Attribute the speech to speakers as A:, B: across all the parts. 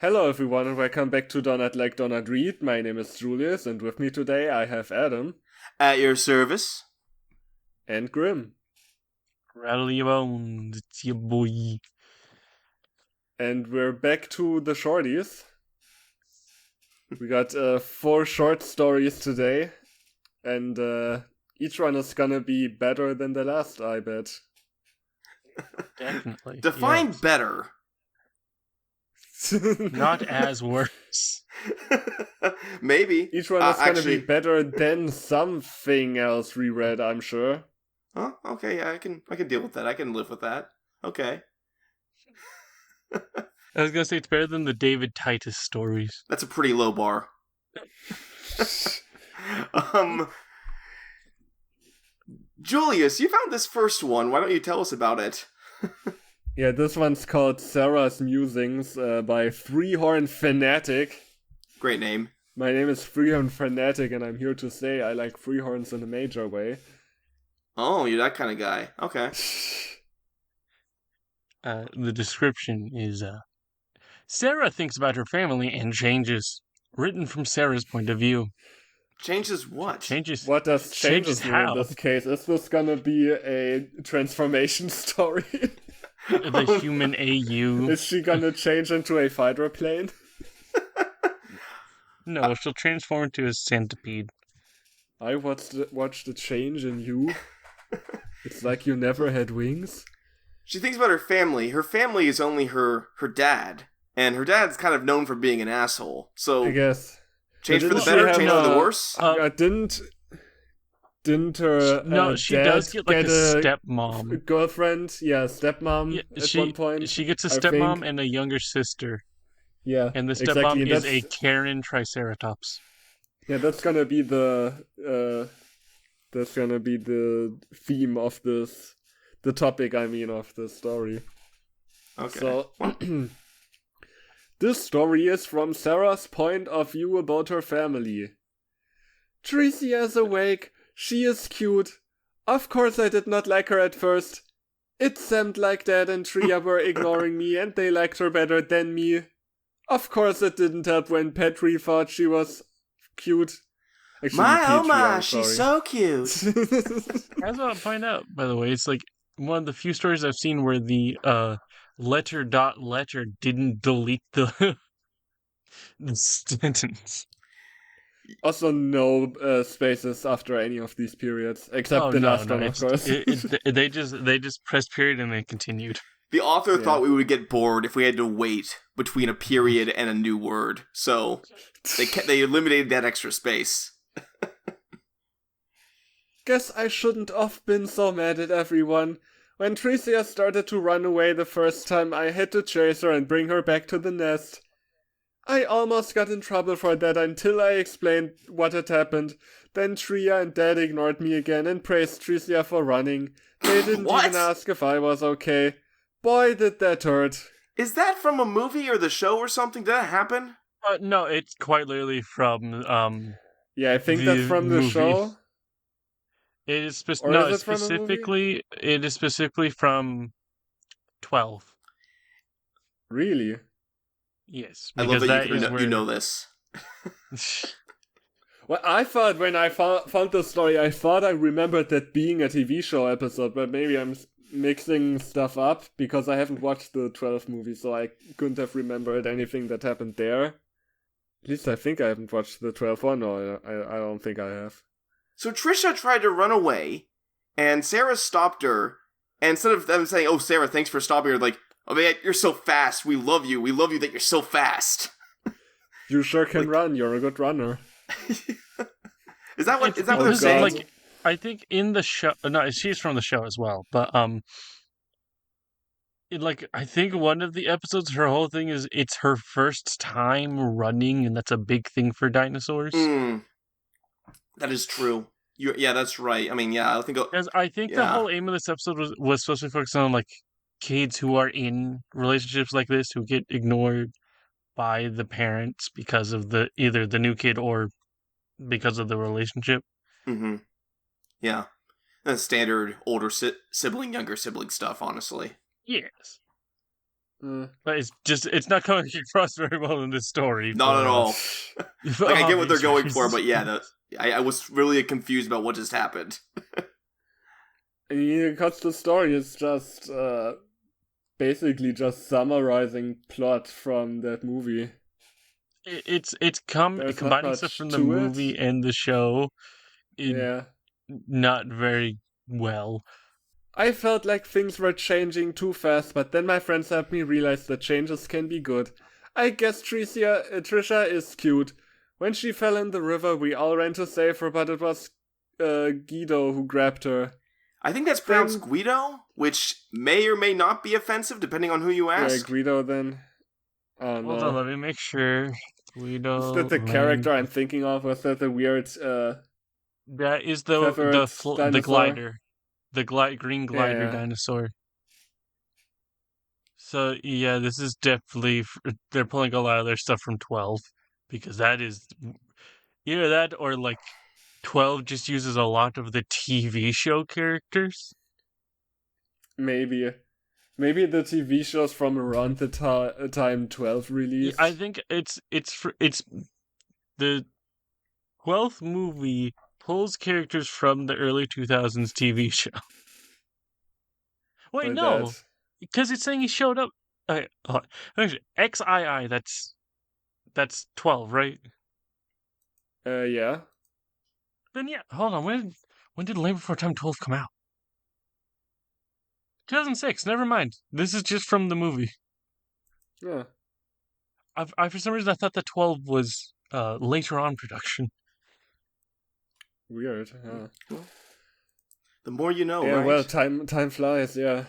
A: Hello everyone and welcome back to Donut Like Donut Read. My name is Julius and with me today I have Adam.
B: At your service.
A: And Grim.
C: Rattle your bones, it's your boy.
A: And we're back to the Shorties. We got 4 short stories today. And each one is gonna be better than the last, I bet.
C: Definitely.
B: Define
C: yes.
B: better.
C: Not as worse.
B: Maybe.
A: Each one is gonna be better than something else we read, I'm sure.
B: Oh, okay, yeah, I can deal with that. I can live with that. Okay.
C: I was gonna say it's better than the David Titus stories.
B: That's a pretty low bar. Julius, you found this first one. Why don't you tell us about it?
A: Yeah, this one's called Sarah's Musings by Three-Horn Fanatic.
B: Great name.
A: My name is Three-Horn Fanatic, and I'm here to say I like three horns in a major way.
B: Oh, you're that kind of guy. Okay.
C: The description is, Sarah thinks about her family and changes. Written from Sarah's point of view.
B: Changes what?
C: Changes.
A: What does changes mean
C: how?
A: in this case? Is this gonna be a transformation story?
C: The human AU.
A: Is she gonna change into a fighter plane?
C: No, she'll transform into a centipede.
A: I watched the change in you. It's like you never had wings.
B: She thinks about her family. Her family is only her dad. And her dad's kind of known for being an asshole. So
A: I guess.
B: change for the better, change for the worse?
A: Didn't her
C: no, she
A: dad
C: does get like a stepmom.
A: Girlfriend? Yeah, stepmom at one point.
C: She gets a stepmom and a younger sister.
A: Yeah,
C: and the stepmom
A: exactly.
C: is a Karen Triceratops.
A: Yeah, that's gonna be the theme of this, the topic, I mean, of the story.
B: Okay.
A: So, this story is from Sarah's point of view about her family. Tracy is awake. She is cute. Of course I did not like her at first. It seemed like Dad and Tria were ignoring me and they liked her better than me. Of course it didn't help when Petri thought she was cute. Actually,
B: oh my,
A: sorry.
B: she's so cute.
C: I was about to find out, by the way, it's like one of the few stories I've seen where the letter didn't delete the sentence.
A: Also, no spaces after any of these periods, except the last one, of course.
C: They just pressed period and they continued.
B: The author thought we would get bored if we had to wait between a period and a new word, so they eliminated that extra space.
A: Guess I shouldn't have been so mad at everyone. When Tricia started to run away the first time, I had to chase her and bring her back to the nest. I almost got in trouble for that until I explained what had happened. Then Tria and Dad ignored me again and praised Tricia for running. They didn't even ask if I was okay. Boy, did that hurt.
B: Is that from a movie or the show or something? Did that happen?
C: No, it's quite literally from
A: yeah, I think that's from the show.
C: It is specifically. It is specifically from 12.
A: Really?
C: Yes.
B: I love that you know this.
A: Well, I thought when I found the story, I thought I remembered that being a TV show episode, but maybe I'm mixing stuff up because I haven't watched the 12 movie, so I couldn't have remembered anything that happened there. At least I think I haven't watched the 12 one, or I don't think I have.
B: So Trisha tried to run away, and Sarah stopped her, and instead of them saying, "Oh, Sarah, thanks for stopping her," like, "Oh man, you're so fast. We love you. We love you that you're so fast."
A: You sure can run. You're a good runner.
B: Is that what they're saying?
C: Like, I think in the show, no, she's from the show as well, but I think one of the episodes, her whole thing is it's her first time running, and that's a big thing for dinosaurs.
B: That is true. Yeah, that's right. I mean, yeah, I think.
C: Because I think the whole aim of this episode was supposed to focus on like kids who are in relationships like this who get ignored by the parents because of either the new kid or because of the relationship.
B: Mm-hmm. Yeah. That's standard older sibling, younger sibling stuff, honestly.
C: Yes. But it's not coming across very well in this story.
B: Not at all.
C: For
B: Like, I get what they're
C: obvious
B: going for,
C: reasons.
B: but yeah, I was really confused about what just happened.
A: Because the story is just basically just summarizing plot from that movie.
C: It's
A: There's not
C: combining stuff
A: much
C: from the
A: to
C: movie
A: it.
C: and the show.
A: Yeah.
C: Not very well.
A: I felt like things were changing too fast, but then my friends helped me realize that changes can be good. I guess Trisha is cute. When she fell in the river, we all ran to save her, but it was Guido who grabbed her.
B: I think that's pronounced Guido, which may or may not be offensive depending on who you
A: Yeah,
B: ask.
A: Guido then. Oh
C: Hold
A: no.
C: on, let me make sure. Guido.
A: Is that the character I'm thinking of? Was that the weird
C: That is
A: feathered
C: the
A: dinosaur?
C: glider. The green glider
A: Yeah.
C: dinosaur. So yeah, this is definitely they're pulling a lot of their stuff from 12 because that is either that or like 12 just uses a lot of the TV show characters.
A: Maybe the TV shows from around the time 12 released.
C: I think it's the 12th movie pulls characters from the early 2000s TV show. Wait,
A: Like
C: no.
A: that.
C: Because it's saying he showed up. Actually, XII, that's 12, right?
A: Yeah.
C: Then yeah, hold on. When did Land Before Time 12 come out? 2006. Never mind. This is just from the movie.
A: Yeah.
C: I for some reason I thought that 12 was later on production.
A: Weird. Yeah.
B: The more you know,
A: Yeah.
B: right?
A: Well, time flies. Yeah.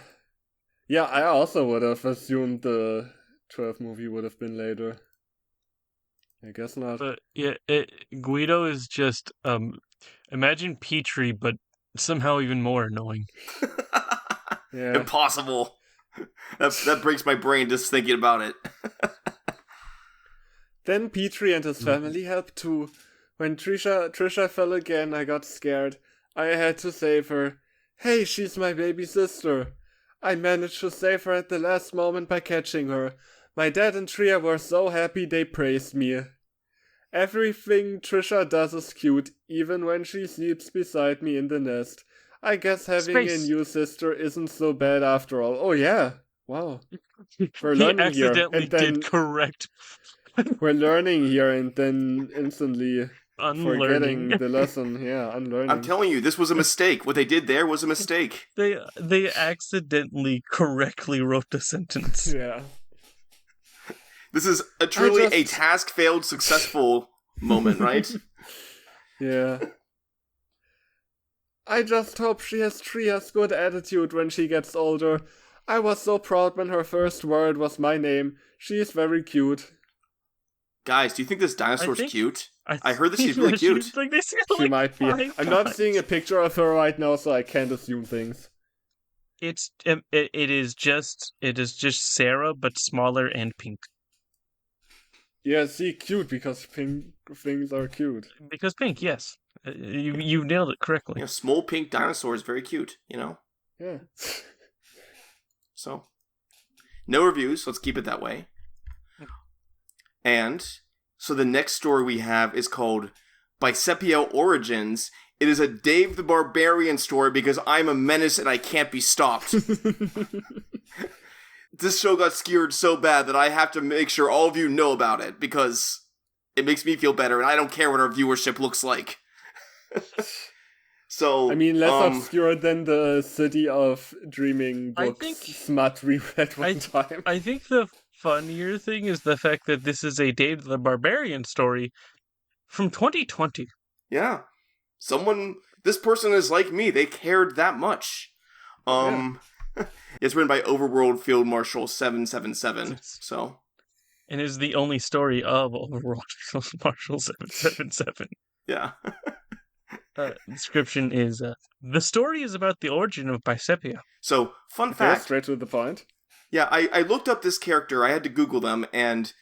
A: Yeah. I also would have assumed the 12 movie would have been later. I guess not.
C: But yeah, Guido is just imagine Petrie, but somehow even more annoying.
A: Yeah.
B: Impossible. That breaks my brain just thinking about it.
A: Then Petrie and his family helped too. When Trisha fell again, I got scared. I had to save her. Hey, she's my baby sister. I managed to save her at the last moment by catching her. My dad and Tria were so happy they praised me. Everything Trisha does is cute, even when she sleeps beside me in the nest. I guess having a new sister isn't so bad after all. Oh yeah, wow. We're
C: He
A: learning here,
C: accidentally
A: and then
C: did correct.
A: we're learning here, and then instantly forgetting
C: Unlearning.
A: the lesson. Yeah, unlearning.
B: I'm telling you, this was a mistake. What they did there was a mistake.
C: They accidentally correctly wrote the sentence.
A: Yeah.
B: This is truly a task failed successful moment, right?
A: Yeah. I just hope she has Tria's good attitude when she gets older. I was so proud when her first word was my name. She is very cute.
B: Guys, do you think this dinosaur's cute? I heard that
C: think
B: she's really cute.
A: She might be. I'm not seeing a picture of her right now, so I can't assume things.
C: It is just Sarah, but smaller and pink.
A: Yeah, see, cute because pink things are cute.
C: Because pink, yes, you nailed it correctly.
B: You know, small pink dinosaur is very cute. You know.
A: Yeah.
B: So, no reviews. Let's keep it that way. And so the next story we have is called Bicepio Origins. It is a Dave the Barbarian story because I'm a menace and I can't be stopped. This show got skewered so bad that I have to make sure all of you know about it because it makes me feel better and I don't care what our viewership looks like. So,
A: I mean, less obscure than the City of Dreaming books smut we read one time.
C: I think the funnier thing is the fact that this is a Dave the Barbarian story from 2020.
B: Yeah. This person is like me. They cared that much. It's written by Overworld Field Marshal 777. So,
C: and is the only story of Overworld Field Marshal 777.
B: Yeah.
C: Description is the story is about the origin of Bicepia.
B: So, fun fact.
A: Straight to the point.
B: Yeah, I looked up this character. I had to Google them, and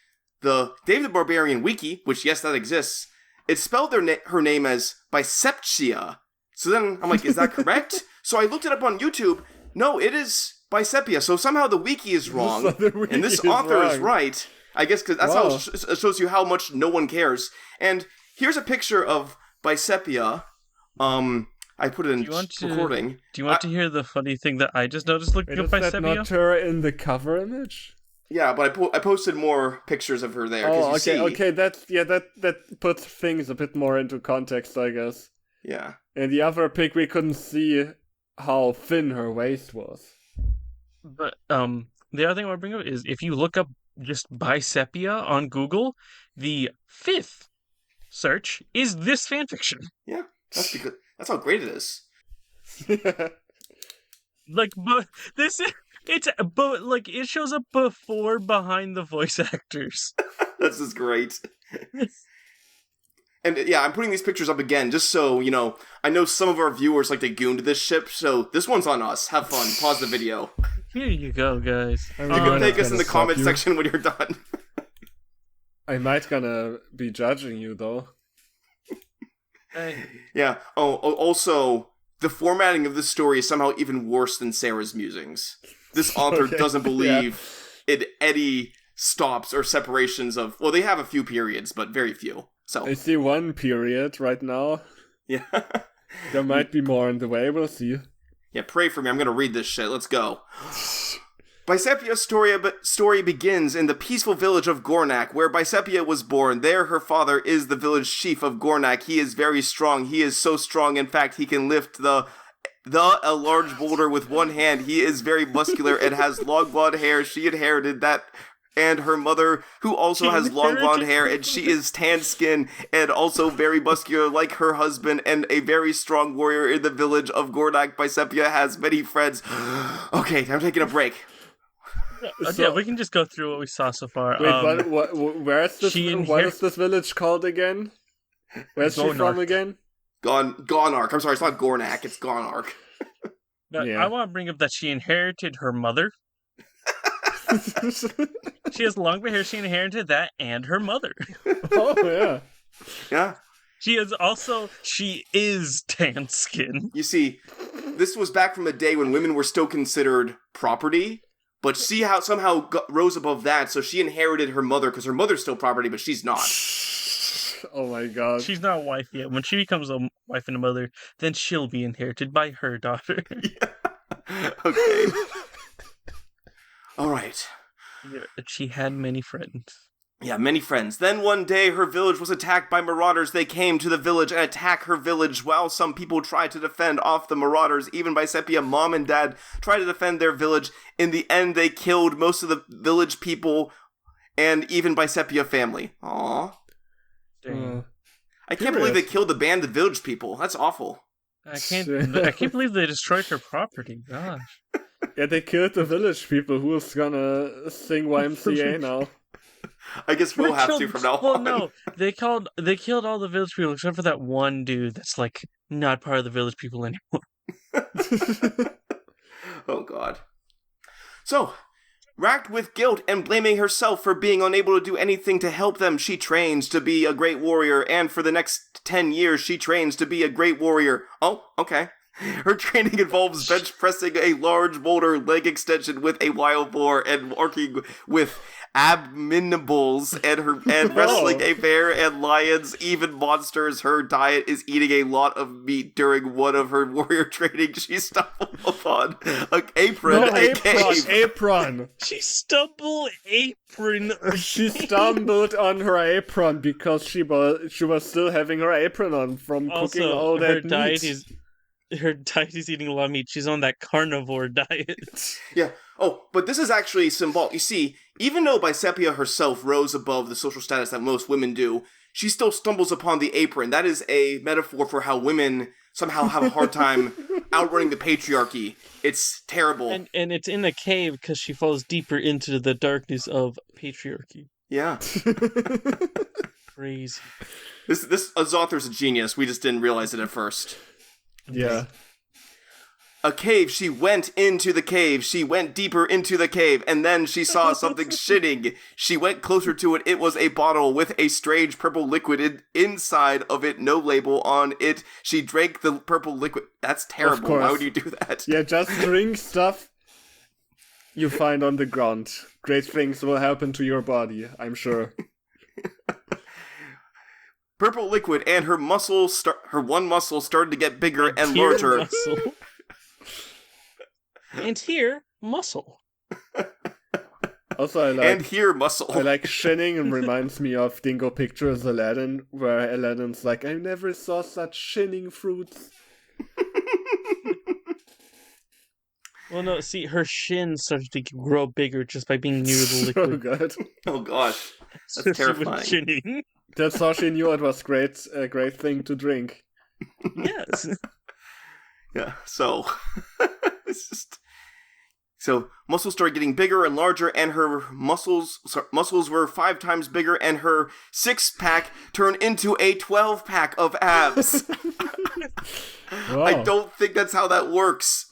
B: the Dave the Barbarian wiki, which yes, that exists, it spelled her name as Biceptia. So then I'm like, is that correct? So I looked it up on YouTube. No, it is Bisepia. So somehow the wiki is wrong,
A: So the wiki
B: and this
A: is
B: author is
A: wrong.
B: right. I guess because that's
A: Wow.
B: how it shows you how much no one cares. And here's a picture of Bisepia. I put it in recording.
C: Do you want to hear the funny thing that I just noticed looking
A: Wait,
C: up
A: is
C: by
A: that
C: Sepia?
A: not her in the cover image?
B: Yeah, but I posted more pictures of her there. 'Cause you see,
A: Okay, that puts things a bit more into context, I guess.
B: Yeah.
A: In the other pic, we couldn't see how thin her waist was.
C: But the other thing I want to bring up is if you look up just Bisepia on Google, the 5th search is this fanfiction.
B: Yeah, that's because that's how great it is.
C: Like, but it shows up before behind the voice actors.
B: This is great. And yeah, I'm putting these pictures up again just so, I know some of our viewers like to goon to this ship, so this one's on us. Have fun. Pause the video.
C: Here you go, guys.
A: I'm
B: You can
A: gonna
B: thank us in the
A: stop
B: comment
A: you.
B: section when you're done.
A: I might gonna be judging you, though.
C: Hey.
B: Yeah. Oh, also, the formatting of this story is somehow even worse than Sarah's musings. This author
A: Okay,
B: doesn't believe in any stops or separations of... Well, they have a few periods, but very few. So,
A: I see one period right now.
B: yeah.
A: There might be more on the way, we'll see.
B: Yeah, pray for me. I'm gonna read this shit. Let's go. Bisepia's story begins in the peaceful village of Gornak, where Bisepia was born. There, her father is the village chief of Gornak. He is very strong. He is so strong, in fact, he can lift a large boulder with one hand. He is very muscular and has long blonde hair. She inherited that. And her mother, who also has long blonde hair, and she is tan skin and also very muscular like her husband and a very strong warrior in the village of Gornak. Bisepia has many friends. Okay, I'm taking a break.
C: Yeah, we can just go through what we saw so far.
A: Wait, where is this?
C: she
A: What is this village called again? Where's she from
C: Gonark.
A: again?
B: Gonark. I'm sorry, it's not Gornak, it's Gonark.
C: Now,
A: Yeah.
C: I want to bring up that she inherited her mother. She has long hair. She inherited that and her mother.
A: Oh yeah.
B: Yeah.
C: She is tan skin.
B: You see, this was back from a day when women were still considered property, but see how somehow rose above that, so she inherited her mother, because her mother's still property, but she's not.
A: Oh my god.
C: She's not a wife yet. When she becomes a wife and a mother, then she'll be inherited by her daughter.
B: Okay. Alright.
C: Yeah, she had many friends.
B: Yeah, many friends. Then one day, her village was attacked by marauders. They came to the village and attacked her village while some people tried to defend off the marauders. Even Bisepia, mom and dad, tried to defend their village. In the end, they killed most of the village people and even Bisepia family. Aww.
C: Dang.
B: I can't believe they killed the band of village people. That's awful.
C: I can't believe they destroyed her property. Gosh.
A: Yeah, they killed the village people. Who's gonna sing YMCA now?
B: I guess we'll have to from now on.
C: Well, no, they killed all the village people except for that one dude that's like not part of the village people anymore.
B: Oh, God. So, racked with guilt and blaming herself for being unable to do anything to help them, she trains to be a great warrior, and for the next 10 years, she trains to be a great warrior. Oh, okay. Her training involves bench pressing a large boulder, leg extension with a wild boar, and working with abdominals and wrestling a bear and lions, even monsters. Her diet is eating a lot of meat. During one of her warrior training, she stumbled upon an apron, a cave.
A: Apron.
C: She stumbled apron.
A: She stumbled on her apron because she was still having her apron on from cooking
C: Also,
A: all
C: her
A: that
C: diet
A: meat.
C: is eating a lot of meat. She's on that carnivore diet.
B: Yeah. Oh, but this is actually symbolic. You see, even though Bisepia herself rose above the social status that most women do, she still stumbles upon the apron. That is a metaphor for how women somehow have a hard time outrunning the patriarchy. It's terrible.
C: And it's in a cave because she falls deeper into the darkness of patriarchy.
B: Yeah.
C: Crazy.
B: This author's a genius. We just didn't realize it at first.
A: Yeah.
B: A cave. She went into the cave. She went deeper into the cave, and then she saw something shitting. She went closer to it. It was a bottle with a strange purple liquid inside of it. No label on it. She drank the purple liquid. That's terrible. Why would you do that?
A: Yeah, just drink stuff you find on the ground. Great things will happen to your body, I'm sure.
B: Purple liquid and her one muscle started to get bigger and
C: Here,
B: larger.
C: muscle. And here, muscle.
A: Also,
B: And here, muscle.
A: I like shinning, and reminds me of Dingo Pictures Aladdin, where Aladdin's like, I never saw such shinning fruits.
C: Well, no, see, her shin started to grow bigger just by being near the
A: So
C: liquid.
A: good.
B: Oh gosh,
C: So
B: that's
C: she was
B: terrifying.
C: shinning.
A: That's how she knew it was a great thing to drink.
C: Yes.
B: Yeah, so it's just so muscles started getting bigger and larger, and her muscles were 5 times bigger, and her 6-pack turned into a 12-pack of abs.
A: Wow.
B: I don't think that's how that works.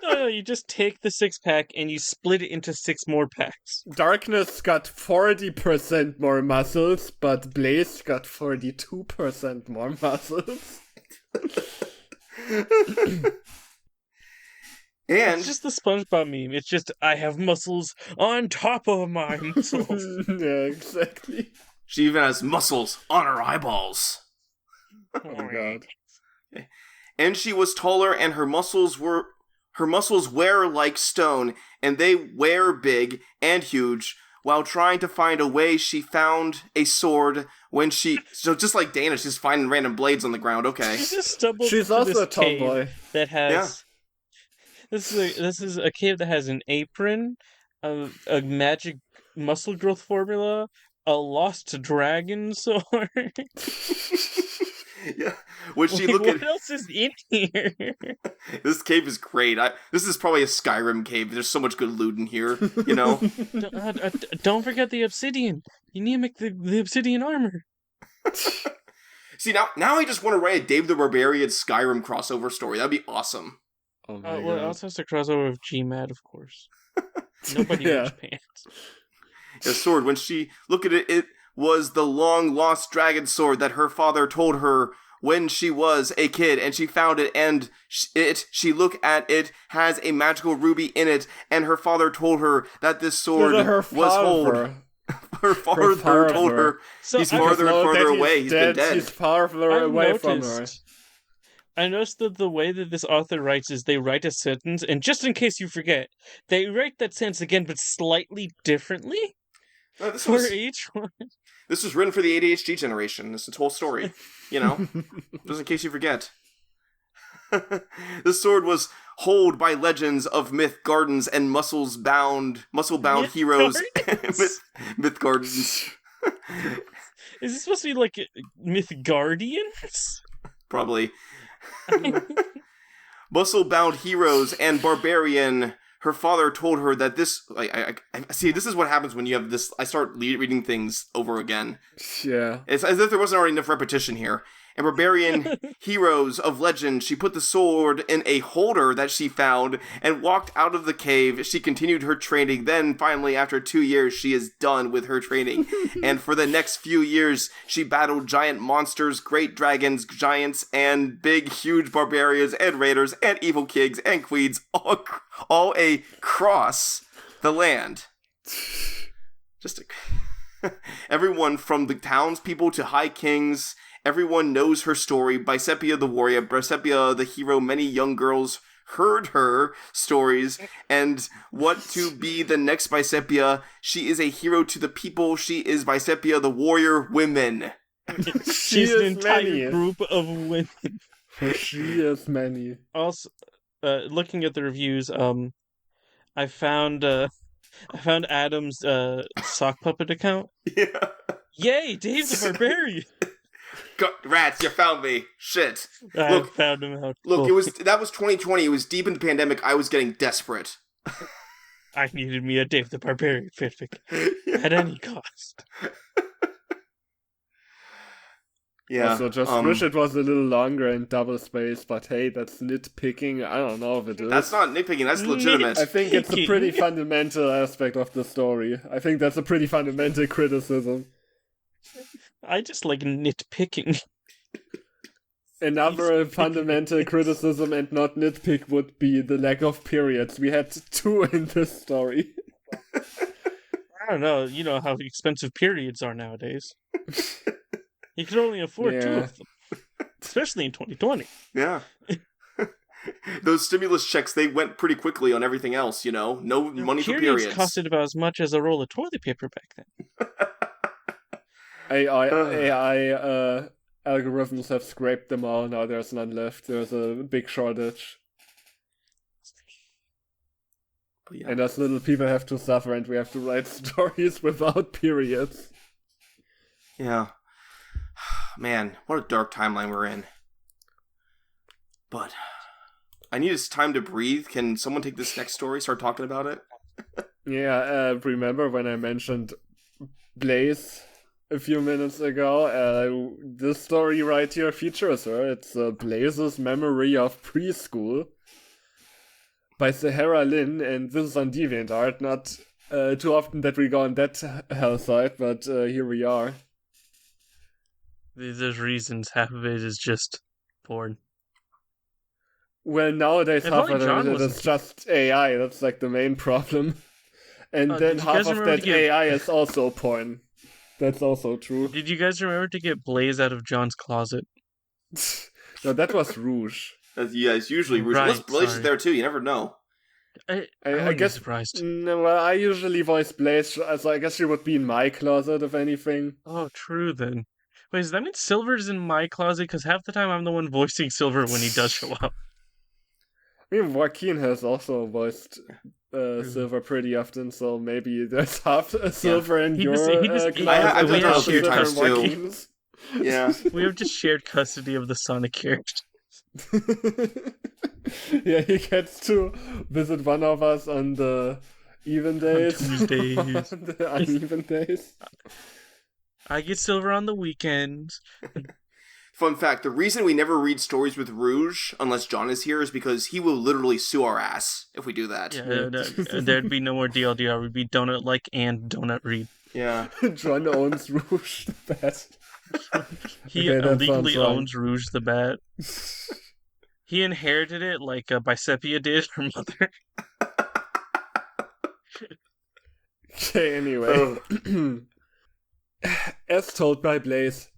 C: No, you just take the 6-pack and you split it into 6 more packs.
A: Darkness got 40% more muscles, but Blaze got 42% more muscles.
B: And
C: It's just the SpongeBob meme. It's just, I have muscles on top of my muscles.
A: Yeah, exactly.
B: she even has muscles on her eyeballs.
A: Oh god.
B: And she was taller, and her muscles wear like stone, and they wear big and huge. While trying to find a way, she found a sword so just like Dana, she's finding random blades on the ground, okay.
C: She just stumbled
A: She's
C: to
A: also
C: this
A: a
C: cave
A: tomboy.
C: that has...
B: Yeah.
C: This is a cave that has an apron, a magic muscle growth formula, a lost dragon sword.
B: Yeah. When she
C: Like,
B: look
C: what
B: at
C: else is in here?
B: this cave is great. This is probably a Skyrim cave. There's so much good loot in here, you know.
C: Don't forget the obsidian. You need to make the obsidian armor.
B: See, now I just want to write a Dave the Barbarian Skyrim crossover story. That'd be awesome.
A: Oh my
C: Well, it
A: god.
C: also has to cross over with GMAT, of course. Nobody
A: Yeah.
C: wears pants.
B: The sword. When she looked at it, it was the long lost dragon sword that her father told her when she was a kid, and she found it, and she looked at it, has a magical ruby in it, and her father told her that this sword was hold. Her father told her
C: So
B: he's
C: I-
B: farther and
A: No,
B: farther
A: Daddy's
B: away. He's
A: dead.
B: been dead.
A: He's farther
C: I
A: away from her.
C: noticed that the way that this author writes is they write a sentence, and just in case you forget, they write that sentence again, but slightly differently
B: This
C: for
B: was
C: each one.
B: written for the ADHD generation. This is the whole story, you know, just in case you forget. The sword was hold by legends of myth gardens and muscle-bound
C: Myth
B: heroes.
C: gardens?
B: myth gardens.
C: Is this supposed to be like Myth Guardians?
B: Probably. Muscle-bound heroes and barbarian. Her father told her that this... I see, this is what happens when you have this... I start reading things over again.
A: Yeah.
B: It's as if there wasn't already enough repetition here. And barbarian heroes of legend, she put the sword in a holder that she found and walked out of the cave. She continued her training. Then, finally, after 2 years, she is done with her training. And for the next few years, she battled giant monsters, great dragons, giants, and big, huge barbarians, and raiders, and evil kings, and queens, all across the land. Just everyone from the townspeople to high kings... Everyone knows her story. Bicepia the warrior, Bicepia the hero. Many young girls heard her stories and want to be the next Bicepia. She is a hero to the people. She is Bicepia the warrior women.
C: She's an entire group of women.
A: She is many.
C: Also, looking at the reviews, I found Adam's sock puppet account.
B: Yeah.
C: Yay, Dave the Barbarian!
B: Rats, you found me. Shit.
C: I found him out.
B: Look, that was 2020. It was deep in the pandemic. I was getting desperate.
C: I needed me a Dave the Barbarian fanfic at any cost.
A: Yeah. Also, just wish it was a little longer in double space, but hey, that's nitpicking. I don't know if it is.
B: That's not nitpicking, that's legitimate.
A: I think it's a pretty fundamental aspect of the story. I think that's a pretty fundamental criticism.
C: I just like nitpicking.
A: Another fundamental criticism and not nitpick would be the lack of periods. We had 2 in this story.
C: I don't know. You know how expensive periods are nowadays. You can only afford 2 of them, especially in 2020.
B: Yeah. Those stimulus checks, they went pretty quickly on everything else, No money for periods.
C: Costed about as much as a roll of toilet paper back then.
A: AI algorithms have scraped them all. Now there's none left. There's a big shortage.
B: Yeah.
A: And us little people have to suffer, and we have to write stories without periods.
B: Yeah. Man, what a dark timeline we're in. But I need time to breathe. Can someone take this next story, start talking about it?
A: Yeah, remember when I mentioned Blaze a few minutes ago? This story right here features her. It's Blaze's Memory of Preschool by Sahara Lynn, and this is on DeviantArt. Not too often that we go on that hell site, but here we are.
C: There's reasons. Half of it is just porn.
A: Well, nowadays half of
C: John
A: it is just AI. That's like the main problem. And then half of that AI is also porn. That's also true.
C: Did you guys remember to get Blaze out of John's closet?
A: No, that was Rouge.
B: Yeah, it's usually Rouge.
C: Right,
B: Unless Blaze is there too, you never know.
A: I guess
C: surprised.
A: No, well, I usually voice Blaze, so I guess she would be in my closet, if anything.
C: Oh, true then. Wait, does that mean Silver's in my closet? Because half the time I'm the one voicing Silver when he does show up.
A: I mean, Joaquin has also voiced Silver pretty often, so maybe there's half Silver in your closet.
B: I've done that a few
A: different
B: times too.
A: Joaquins.
B: Yeah.
C: We have just shared custody of the Sonic character.
A: Yeah, he gets to visit one of us on the even days.
C: On Tuesdays.
A: On the uneven days.
C: I get Silver on the weekends.
B: Fun fact, the reason we never read stories with Rouge, unless John is here, is because he will literally sue our ass if we do that.
C: Yeah, there'd be no more DLDR. We'd be Donut Like and Donut Read.
B: Yeah.
A: John owns Rouge the best.
C: He illegally owns Rouge the Bat. He inherited it like Bisepia did, her mother.
A: Okay, anyway. As told by Blaze.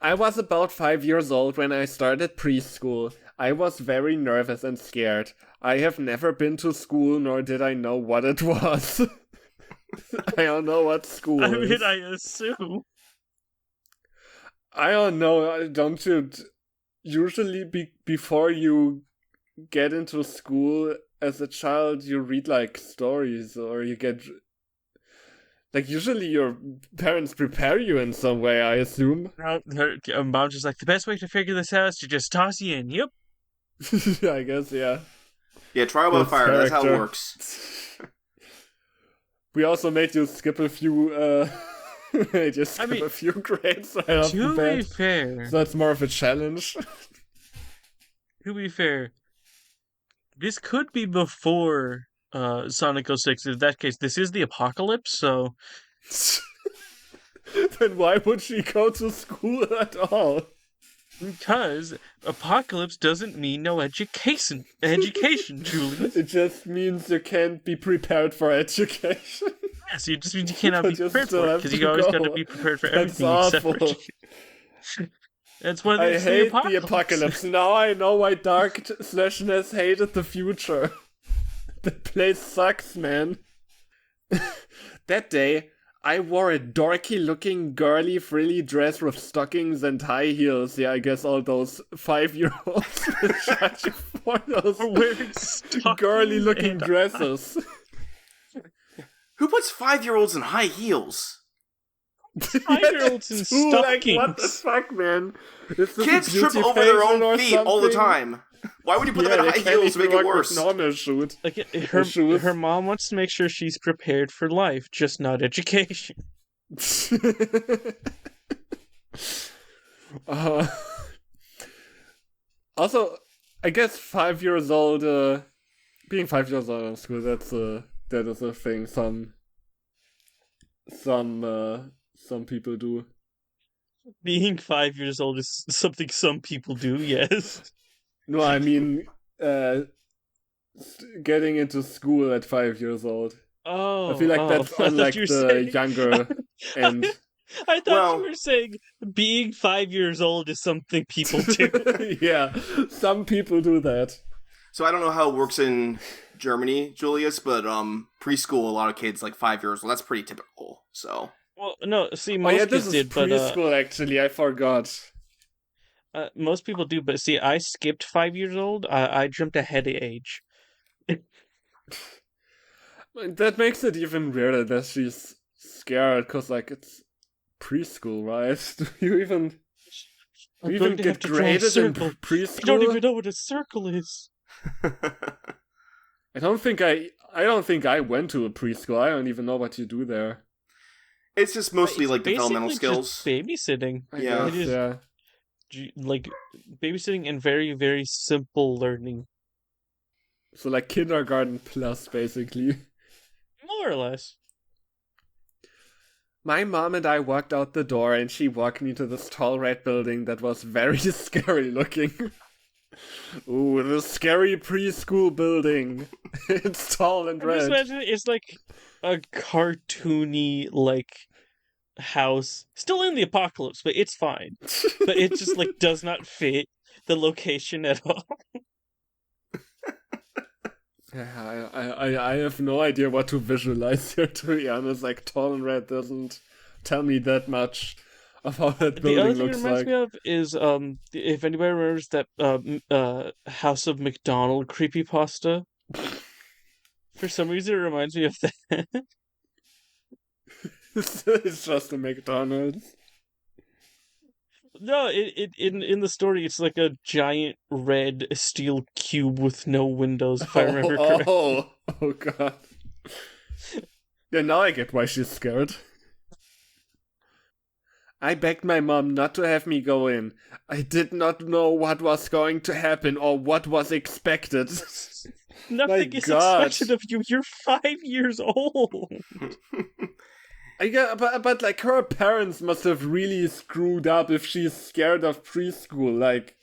A: I was about 5 years old when I started preschool. I was very nervous and scared. I have never been to school, nor did I know what it was. I don't know what school is.
C: I mean, I assume.
A: I don't know. Don't you usually before you get into school as a child, you read like stories, or you get like usually your parents prepare you in some way, I assume.
C: Her mom's just like, the best way to figure this out is to just toss you in. Yep.
A: I guess, yeah.
B: Yeah, trial by fire. That's how it works.
A: We also made you skip a few. A few grades right off the bat.
C: To be fair,
A: so that's more of a challenge.
C: To be fair, this could be before Sonic 06. In that case, this is the apocalypse, so...
A: Then why would she go to school at all?
C: Because apocalypse doesn't mean no education, Julie.
A: It just means you can't be prepared for education.
C: Yes, it just means you cannot be prepared for it, because you always got to be prepared for everything except for education. That's what
A: I hate the apocalypse. Now I know why Dark/Ness hated the future. The place sucks, man. That day, I wore a dorky-looking, girly, frilly dress with stockings and high heels. Yeah, I guess all those 5-year-olds will judge you for those girly-looking dresses.
B: Who puts 5-year-olds in high heels?
C: 5-year-olds in stockings.
A: Like, what the fuck, man?
B: Kids trip over their own feet all the time. Why would you put them in high heels to make it worse?
A: Normal shoes.
C: Like, her mom wants to make sure she's prepared for life, just not education.
A: Also, I guess 5 years old, being 5 years old in school, that is a thing some people do.
C: Being 5 years old is something some people do, yes.
A: No, I mean, getting into school at 5 years old. I feel like that's
C: I
A: on
C: thought you
A: like
C: were
A: the
C: saying...
A: younger end.
C: I thought
B: Well-
C: you were saying being 5 years old is something people do.
A: Yeah, some people do that.
B: So I don't know how it works in Germany, Julius, but preschool, a lot of kids like 5 years old. That's pretty typical. So
C: Well, no, see,
A: Oh
C: most
A: yeah, this
C: kids
A: is
C: did, but
A: preschool actually. I forgot.
C: most people do. But see, I skipped 5 years old. I jumped ahead of age.
A: That makes it even weirder that she's scared, cause like it's preschool, right? Do you even
C: I'm
A: you
C: going
A: even
C: to have
A: get
C: to draw a
A: graded in
C: circle.
A: preschool?
C: I don't even know what a circle is.
A: I don't think I went to a preschool. I don't even know what you do there.
B: it's just mostly
C: It's
B: like developmental
C: basically
B: skills.
C: just babysitting.
A: I
B: Yeah.
A: guess,
C: It is
A: yeah.
C: like babysitting and very, very simple learning,
A: So like kindergarten plus, basically.
C: more or less.
A: My mom and I walked out the door, and she walked me to this tall red building that was very scary looking. Ooh, the scary preschool building. It's tall and
C: I'm just
A: red.
C: imagining it's like a cartoony like house, still in the apocalypse, but it's fine. But it just like does not fit the location at all.
A: Yeah, I have no idea what to visualize here, to be honest. Like, tall and red doesn't tell me that much of how that
C: The
A: building
C: other thing it
A: looks
C: reminds
A: like.
C: me of is if anybody remembers that House of McDonald creepypasta. For some reason, it reminds me of that.
A: It's just a McDonald's.
C: No, in the story, it's like a giant red steel cube with no windows, if I remember correctly.
A: Oh god. Yeah, now I get why she's scared. I begged my mom not to have me go in. I did not know what was going to happen or what was expected.
C: Nothing is
A: God.
C: expected of you. You're 5 years old.
A: But like her parents must have really screwed up if she's scared of preschool. Like,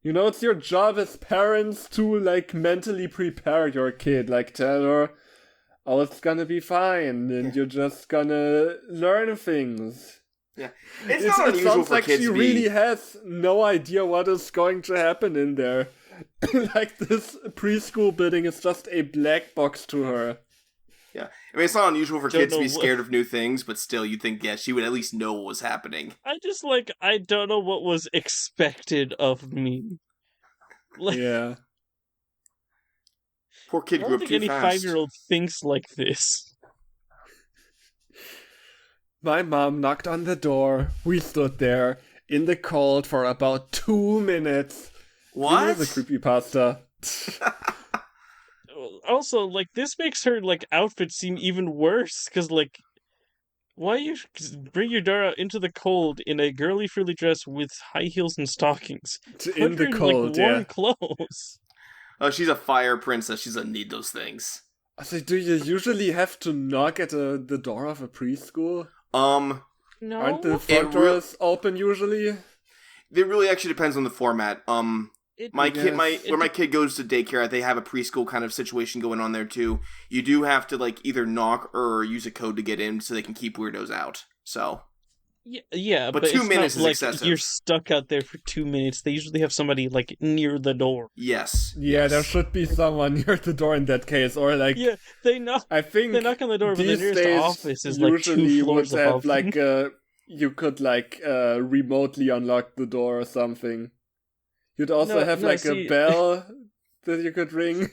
A: you know, it's your job as parents to like mentally prepare your kid. Like, tell her, oh, it's gonna be fine, and you're just gonna learn things.
B: Yeah, it's not
A: It
B: unusual
A: sounds
B: for
A: like
B: kids
A: she
B: to be.
A: really has no idea what is going to happen in there. Like, this preschool building is just a black box to her.
B: Yeah, I mean, it's not unusual for
C: Don't
B: kids to be
C: know what-
B: scared of new things, but still, you'd think, yeah, she would at least know what was happening.
C: I don't know what was expected of me. Like,
A: Yeah.
B: Poor
C: I
B: kid grew
C: don't
B: up
C: think
B: too
C: any
B: fast.
C: 5-year-old thinks like this.
A: My mom knocked on the door. We stood there in the cold for about 2 minutes.
B: What?
A: It was a creepypasta.
C: Also, like, this makes her like outfit seem even worse, because like, why you bring your daughter out into the cold in a girly frilly dress with high heels and stockings?
A: In
C: Put
A: the
C: her in
A: cold,
C: like warm
A: yeah.
C: clothes.
B: Oh, she's a fire princess. She doesn't need those things.
A: So do you usually have to knock at the door of a preschool?
B: Um,
C: No,
A: Aren't the front doors open usually?
B: it really actually depends on the format. My kid,
A: Yes.
B: where my kid goes to daycare, they have a preschool kind of situation going on there too. You do have to like either knock or use a code to get in, so they can keep weirdos out. So
C: yeah,
B: But
C: but
B: 2
C: it's
B: minutes
C: not
B: is
C: like
B: excessive.
C: you're stuck out there for 2 minutes. They usually have somebody like near the door.
B: yes,
A: Yeah, there
B: yes.
A: should be someone near the door in that case, or like
C: Yeah, they knock.
A: I think
C: They knock on the door, but the
A: these
C: nearest
A: days
C: office is like 2
A: usually
C: floors
A: would have
C: above
A: like
C: them.
A: you could like remotely unlock the door or something. You'd also
C: No,
A: have
C: no,
A: like
C: see-
A: a bell that you could ring,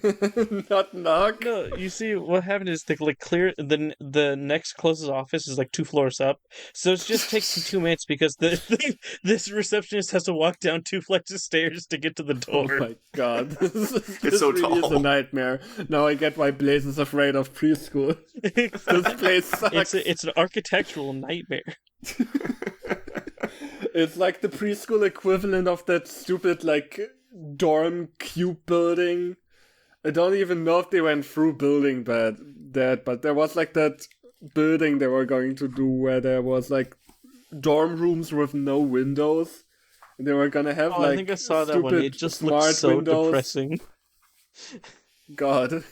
A: not knock.
C: No, you see, what happened is they like clear the next closest office is like 2 floors up, so it just takes them 2 minutes because this receptionist has to walk down 2 flights of stairs to get to the
A: Oh
C: door.
A: my god, this
B: so
A: really is a
B: tall.
A: nightmare. Now I get why Blaze is afraid of preschool. This place sucks.
C: It's an architectural nightmare.
A: It's like the preschool equivalent of that stupid, like, dorm cube building. I don't even know if they went through building that, but there was, like, that building they were going to do where there was, like, dorm rooms with no windows. And they were gonna have
C: I think I saw that one. It
A: stupid
C: just looked
A: smart
C: so
A: windows.
C: depressing.
A: God.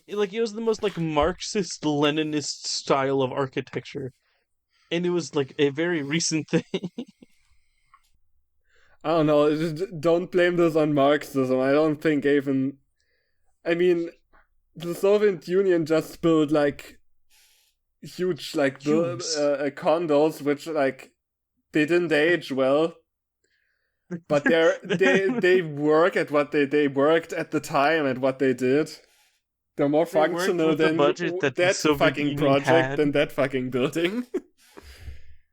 C: It was the most Marxist Leninist style of architecture, and it was a very recent thing.
A: I don't know. Don't blame this on Marxism. I don't think even. I mean, the Soviet Union just built huge condos, which they didn't age well. But they work at what they worked at the time at what they did. They're more functional than that fucking project than that fucking building.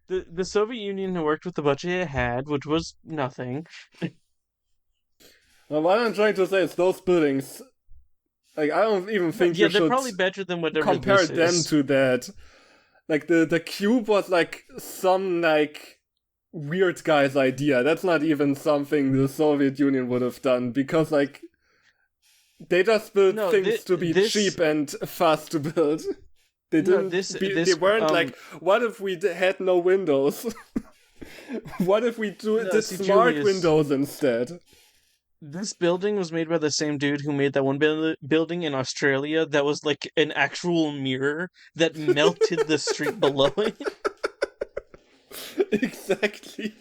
C: The Soviet Union worked with the budget it had, which was nothing.
A: Well, what I'm trying to say is those buildings. I don't even think you should.
C: They're probably better than whatever
A: compare
C: this
A: them
C: is.
A: to that. The cube was some weird guy's idea. That's not even something the Soviet Union would have done because they just built things to be cheap and fast to build. They didn't. They weren't what if we had no windows? What if we did smart
C: Julius,
A: windows instead?
C: This building was made by the same dude who made that one building in Australia that was an actual mirror that melted the street below it.
A: Exactly.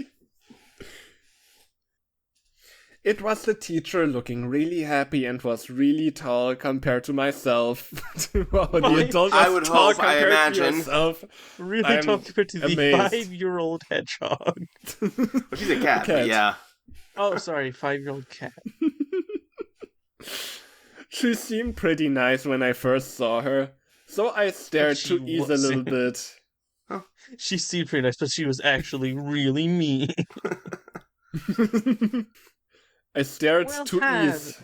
A: It was the teacher looking really happy and was really tall compared to myself.
B: I would hope, I imagine.
C: Really tall compared to the 5-year-old hedgehog.
B: Well, she's a cat, but yeah.
C: Oh, sorry, 5-year-old cat.
A: She seemed pretty nice when I first saw her, so I stared to ease a little bit.
C: She seemed pretty nice, but she was actually really mean.
A: I stared to ease.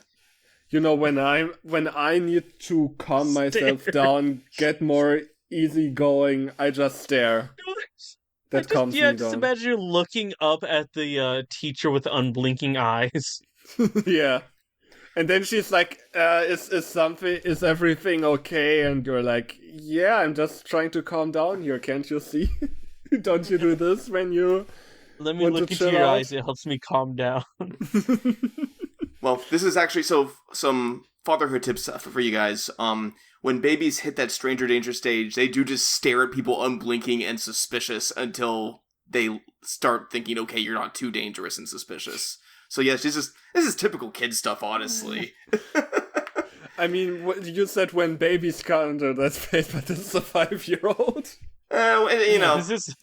A: When I need to calm myself down, get more easygoing, I just stare. That calms me down.
C: Just imagine you looking up at the teacher with unblinking eyes.
A: Yeah. And then she's like, is everything okay? And you're like, yeah, I'm just trying to calm down here, can't you see? Don't you do this when you
C: Let me look into your eyes, it helps me calm down.
B: Well, this is actually some fatherhood tips for you guys. When babies hit that stranger danger stage, they do just stare at people unblinking and suspicious until they start thinking, okay, you're not too dangerous and suspicious. So yes, this is typical kid stuff, honestly.
A: I mean, you said when babies come under that space, but this is a 5-year-old.
C: This is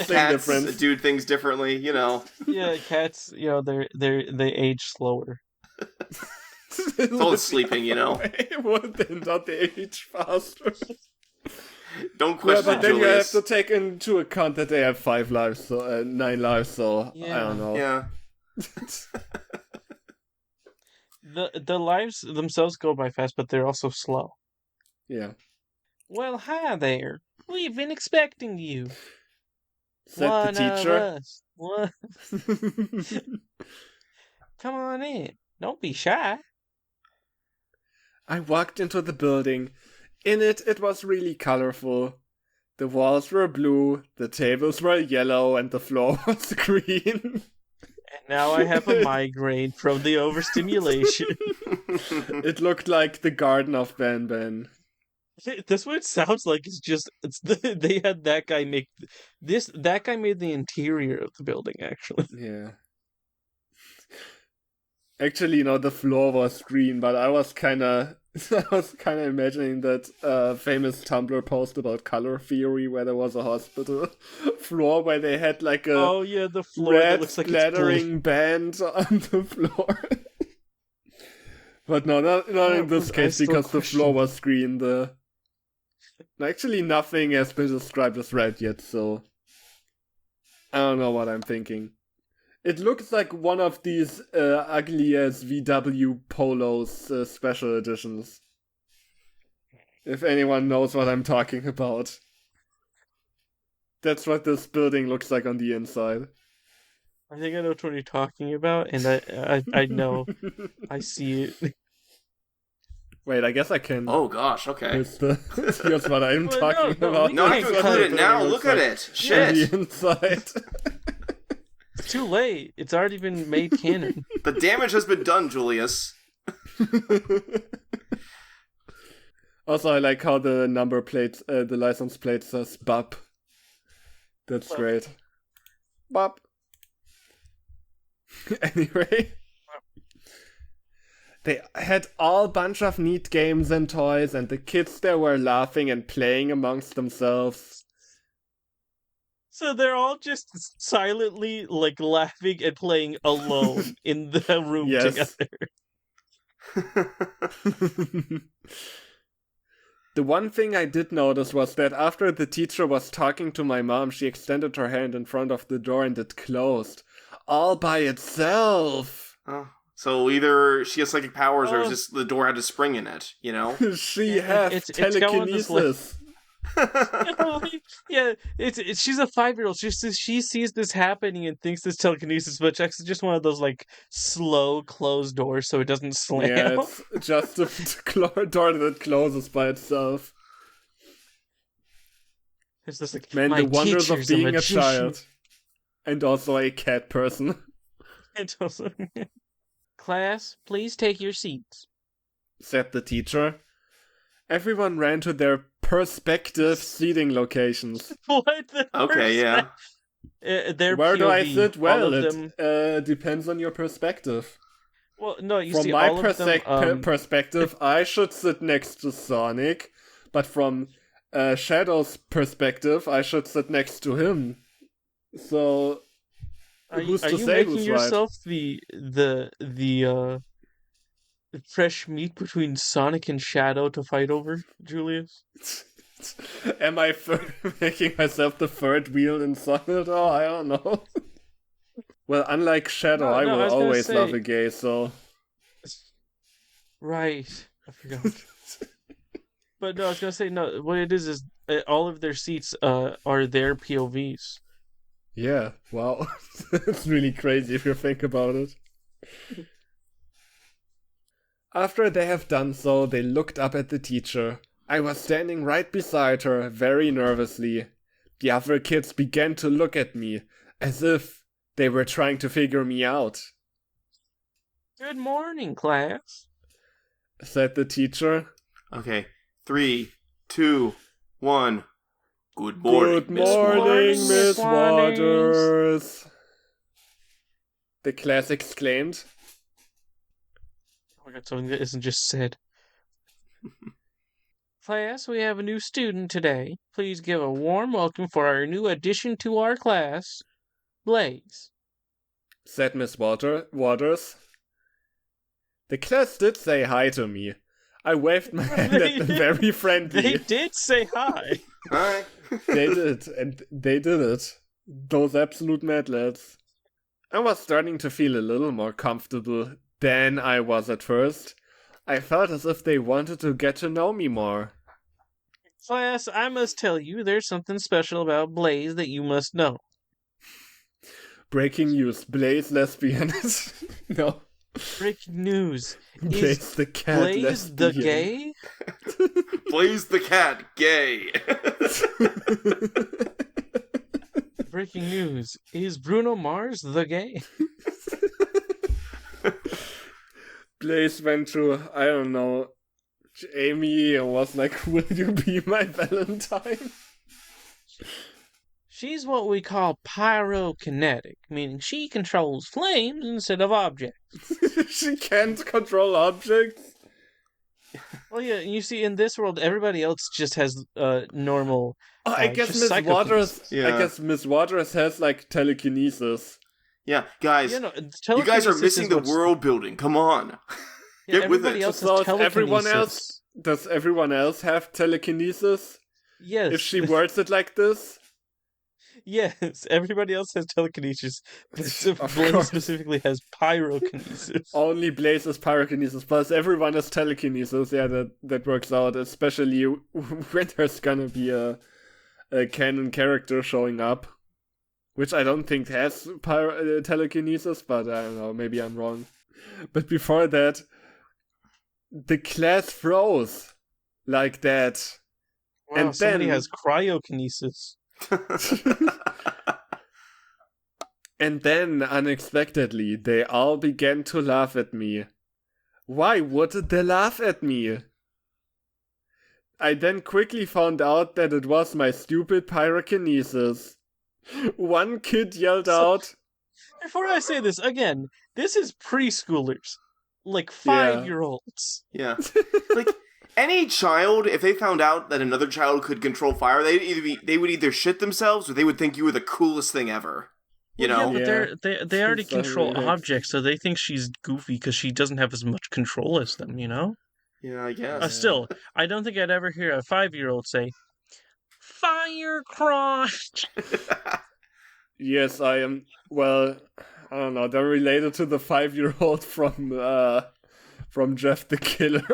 A: cats
B: difference. Do things differently,
C: Yeah, cats, they age slower.
B: All sleeping,
A: Would they not age faster?
B: Don't question
A: but then
B: Julius.
A: you have to take into account that they have 5 lives, so 9 lives. So I don't know.
B: Yeah.
C: The lives themselves go by fast, but they're also slow.
A: Yeah.
C: Well, hi there. We've been expecting you.
A: Said the teacher.
C: What? Come on in. Don't be shy.
A: I walked into the building. In it was really colorful. The walls were blue, the tables were yellow, and the floor was green.
C: And now I have a migraine from the overstimulation.
A: It looked like the Garden of Banban.
C: That's what it sounds like. They had that guy make this. That guy made the interior of the building, actually.
A: Yeah. Actually, the floor was green, but I was kind of imagining that famous Tumblr post about color theory where there was a hospital floor where they had a
C: the floor
A: red
C: that looks like
A: splattering band on the floor. But no, not in this case because the floor was green. Actually, nothing has been described as red yet, so I don't know what I'm thinking. It looks like one of these ugly as VW Polos special editions. If anyone knows what I'm talking about. That's what this building looks like on the inside.
C: I think I know what you're talking about, and I know. I see it.
A: Wait, I guess I can.
B: Oh gosh, okay.
A: Here's what I'm
C: Well,
A: talking
C: no,
A: about.
B: No, I
C: can't
B: can
C: cut
B: include it
C: it.
B: now.
A: Looks
B: Look at
A: like
B: it.
A: on
B: Shit.
A: the inside.
C: It's too late. It's already been made canon.
B: The damage has been done, Julius.
A: Also, I like how the number plate, the license plate says BUP. That's
C: Bop.
A: great. BUP. Anyway. They had all bunch of neat games and toys, and the kids there were laughing and playing amongst themselves.
C: So they're all just silently, like, laughing and playing alone in the room
A: Yes.
C: together.
A: The one thing I did notice was that after the teacher was talking to my mom, she extended her hand in front of the door and it closed. All by itself.
B: Oh. So either she has psychic powers or
C: Oh.
B: just the door had a spring in it, you know?
A: She
C: Yeah,
A: has
C: it's going this way.
A: telekinesis.
C: Yeah, it's she's a 5-year-old. She sees this happening and thinks it's telekinesis, but it's actually just one of those like slow closed doors, so it doesn't slam.
A: Yeah, it's just a door that closes by itself.
C: It's just like,
A: Man,
C: my
A: the wonders of
C: teacher's a
A: being a
C: magician.
A: child. And also a cat person.
C: And also, class, please take your seats.
A: Said the teacher. Everyone ran to their perspective seating locations.
C: What the
B: Okay, yeah.
C: Their
A: Where do I
C: POV,
A: sit? Well,
C: all of them.
A: it depends on your perspective.
C: Well, no, you
A: From
C: see,
A: my
C: all of them.
A: perspective, I should sit next to Sonic, but from Shadow's perspective, I should sit next to him. So, who's to
C: you
A: say
C: making
A: who's right?
C: yourself the fresh meat between Sonic and Shadow to fight over, Julius?
A: Am I making myself the third wheel in Sonic? Oh, I don't know. Well, unlike Shadow,
C: No,
A: I
C: no, I
A: will
C: was gonna
A: always
C: say-
A: love a gay, so...
C: Right, I forgot. But no, I was gonna say no. What it is all of their seats are their POVs.
A: Yeah, wow. It's really crazy if you think about it. After they have done so, they looked up at the teacher. I was standing right beside her, very nervously. The other kids began to look at me, as if they were trying to figure me out,
C: Good morning, class.
A: said the teacher.
B: Okay. 3, 2, 1. Good morning,
A: Good
B: Miss
A: morning,
B: Waters.
A: Miss
C: Waters.
A: Waters. The class exclaimed.
C: Oh my god, something that isn't just said. Class, we have a new student today. Please give a warm welcome for our new addition to our class, Blaze.
A: Said Miss Waters. The class did say hi to me. I waved my hand at them very friendly.
C: They did say hi.
B: Alright.
A: They did, and they did it. Those absolute mad lads. I was starting to feel a little more comfortable than I was at first. I felt as if they wanted to get to know me more.
C: Class, I must tell you, there's something special about Blaze that you must know.
A: Breaking news, Blaze lesbian. No.
C: Breaking news.
A: Blaze
C: Is
A: the cat
C: Blaze the
A: lesbian.
C: gay?
B: Blaze the cat, gay.
C: Breaking news. Is Bruno Mars the gay?
A: Blaze went to, I don't know, Amy and was like, will you be my Valentine?
C: She's what we call pyrokinetic, meaning she controls flames instead of objects.
A: She can't control objects.
C: Well, yeah, you see, in this world, everybody else just has normal.
A: Oh, I guess
C: just
A: Miss
C: psychokinesis.
A: Waters.
B: Yeah.
A: I guess Miss Waters has like telekinesis.
B: Yeah, guys,
C: You know,
B: you guys are
C: telekinesis
B: missing
C: is
B: the
C: what's-
B: world building. Come on.
C: Yeah,
B: Get with
C: everybody
B: it.
C: else
A: So
C: has
A: does everyone
C: telekinesis.
A: else? Does everyone else have telekinesis?
C: Yes.
A: If she words it like this,
C: Yes, everybody else has telekinesis. But
A: Of
C: Blaze
A: course.
C: specifically has pyrokinesis.
A: only Blaze has pyrokinesis, plus everyone has telekinesis. Yeah, that works out. Especially when there's gonna be a canon character showing up, which I don't think has telekinesis, but I don't know. Maybe I'm wrong. But before that, the class froze like that.
C: Wow,
A: And
C: somebody
A: then-
C: has cryokinesis.
A: And then, unexpectedly, they all began to laugh at me. Why would they laugh at me? I then quickly found out that it was my stupid pyrokinesis. One kid yelled out,
C: Before I say this, again, this is preschoolers. Like
A: Yeah.
C: 5-year-olds.
B: Yeah. Like, any child, if they found out that another child could control fire, they would either shit themselves or they would think you were the coolest thing ever. You know?
C: Yeah, but
A: Yeah.
C: they already
A: Sorry,
C: control
A: Rex.
C: objects, so they think she's goofy because she doesn't have as much control as them, you know?
B: Yeah, I guess.
C: Still, I don't think I'd ever hear a 5-year-old say, "Fire crotch!"
A: yes, I am, well, I don't know, they're related to the 5-year-old from Jeff the Killer.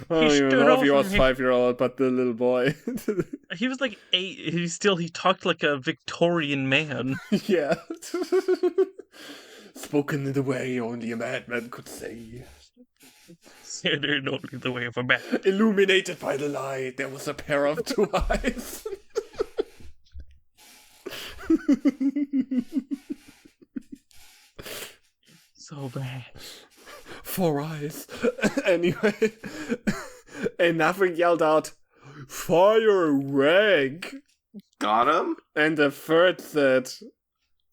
A: I don't even
C: stood
A: know if
C: off
A: he was
C: and he-
A: 5-year-old, but the little boy.
C: He was like 8. He talked like a Victorian man.
A: Yeah. Spoken in the way only a madman could say.
C: Standard only the way of a man.
A: Illuminated by the light, there was a pair of two eyes.
C: So bad.
A: 4 eyes. Anyway. Another yelled out, "Fire rank!"
B: Got him?
A: And the third said,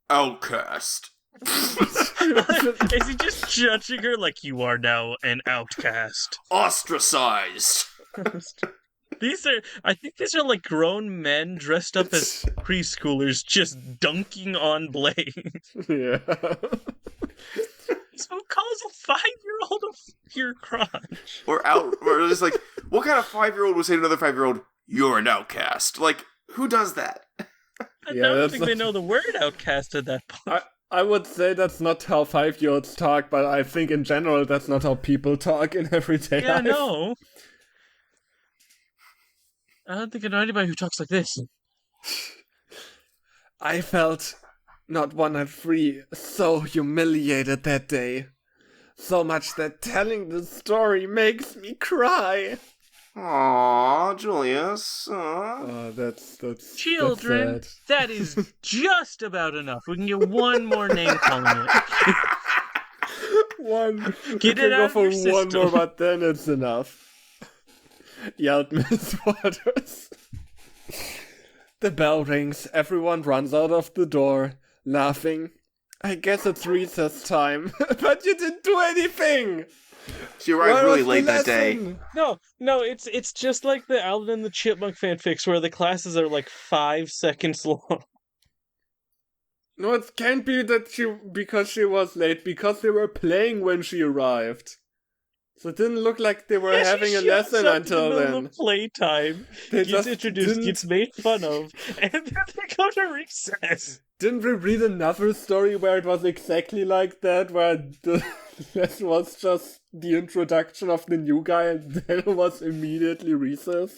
B: Outcast.
C: Is he just judging her like you are now an outcast?
B: Ostracized.
C: I think these are like grown men dressed up as preschoolers just dunking on Blaine.
A: yeah.
C: So who calls a 5-year-old a your crotch?
B: Or just like, what kind of 5-year-old would say to another 5-year-old, "You're an outcast"? Like, who does that?
C: I
A: Yeah,
C: don't
A: that's
C: think they know the word outcast at that point.
A: I would say that's not how 5-year-olds talk, but I think in general that's not how people talk in everyday
C: Yeah,
A: life.
C: no. I don't think I know anybody who talks like this.
A: I felt not 103 so humiliated that day. So much that telling the story makes me cry.
B: Aww, Julius. Aww.
A: That's
C: Children,
A: that's
C: that is just about enough. We can get one more name calling it.
A: sad. One.
C: Get
A: we
C: it
A: can
C: out
A: go
C: of
A: for
C: your
A: one
C: system.
A: more, but then it's enough. Yelled Miss Waters. The bell rings. Everyone runs out of the door, laughing. I guess it's recess time, but you didn't do anything.
B: She arrived
A: Where
B: really
A: was the
B: late that day.
A: lesson?
C: No, it's just like the Alvin and the Chipmunk fanfics where the classes are like 5 seconds long.
A: No, it can't be that because she was late, because they were playing when she arrived. So it didn't look like they were
C: Yeah, she
A: having a
C: shows
A: lesson
C: up
A: until
C: in the middle
A: then.
C: of playtime,
A: They
C: gets
A: just
C: introduced,
A: didn't-
C: gets made fun of, and then they go to recess.
A: Didn't we read another story where it was exactly like that, where the lesson was just the introduction of the new guy and then it was immediately recess?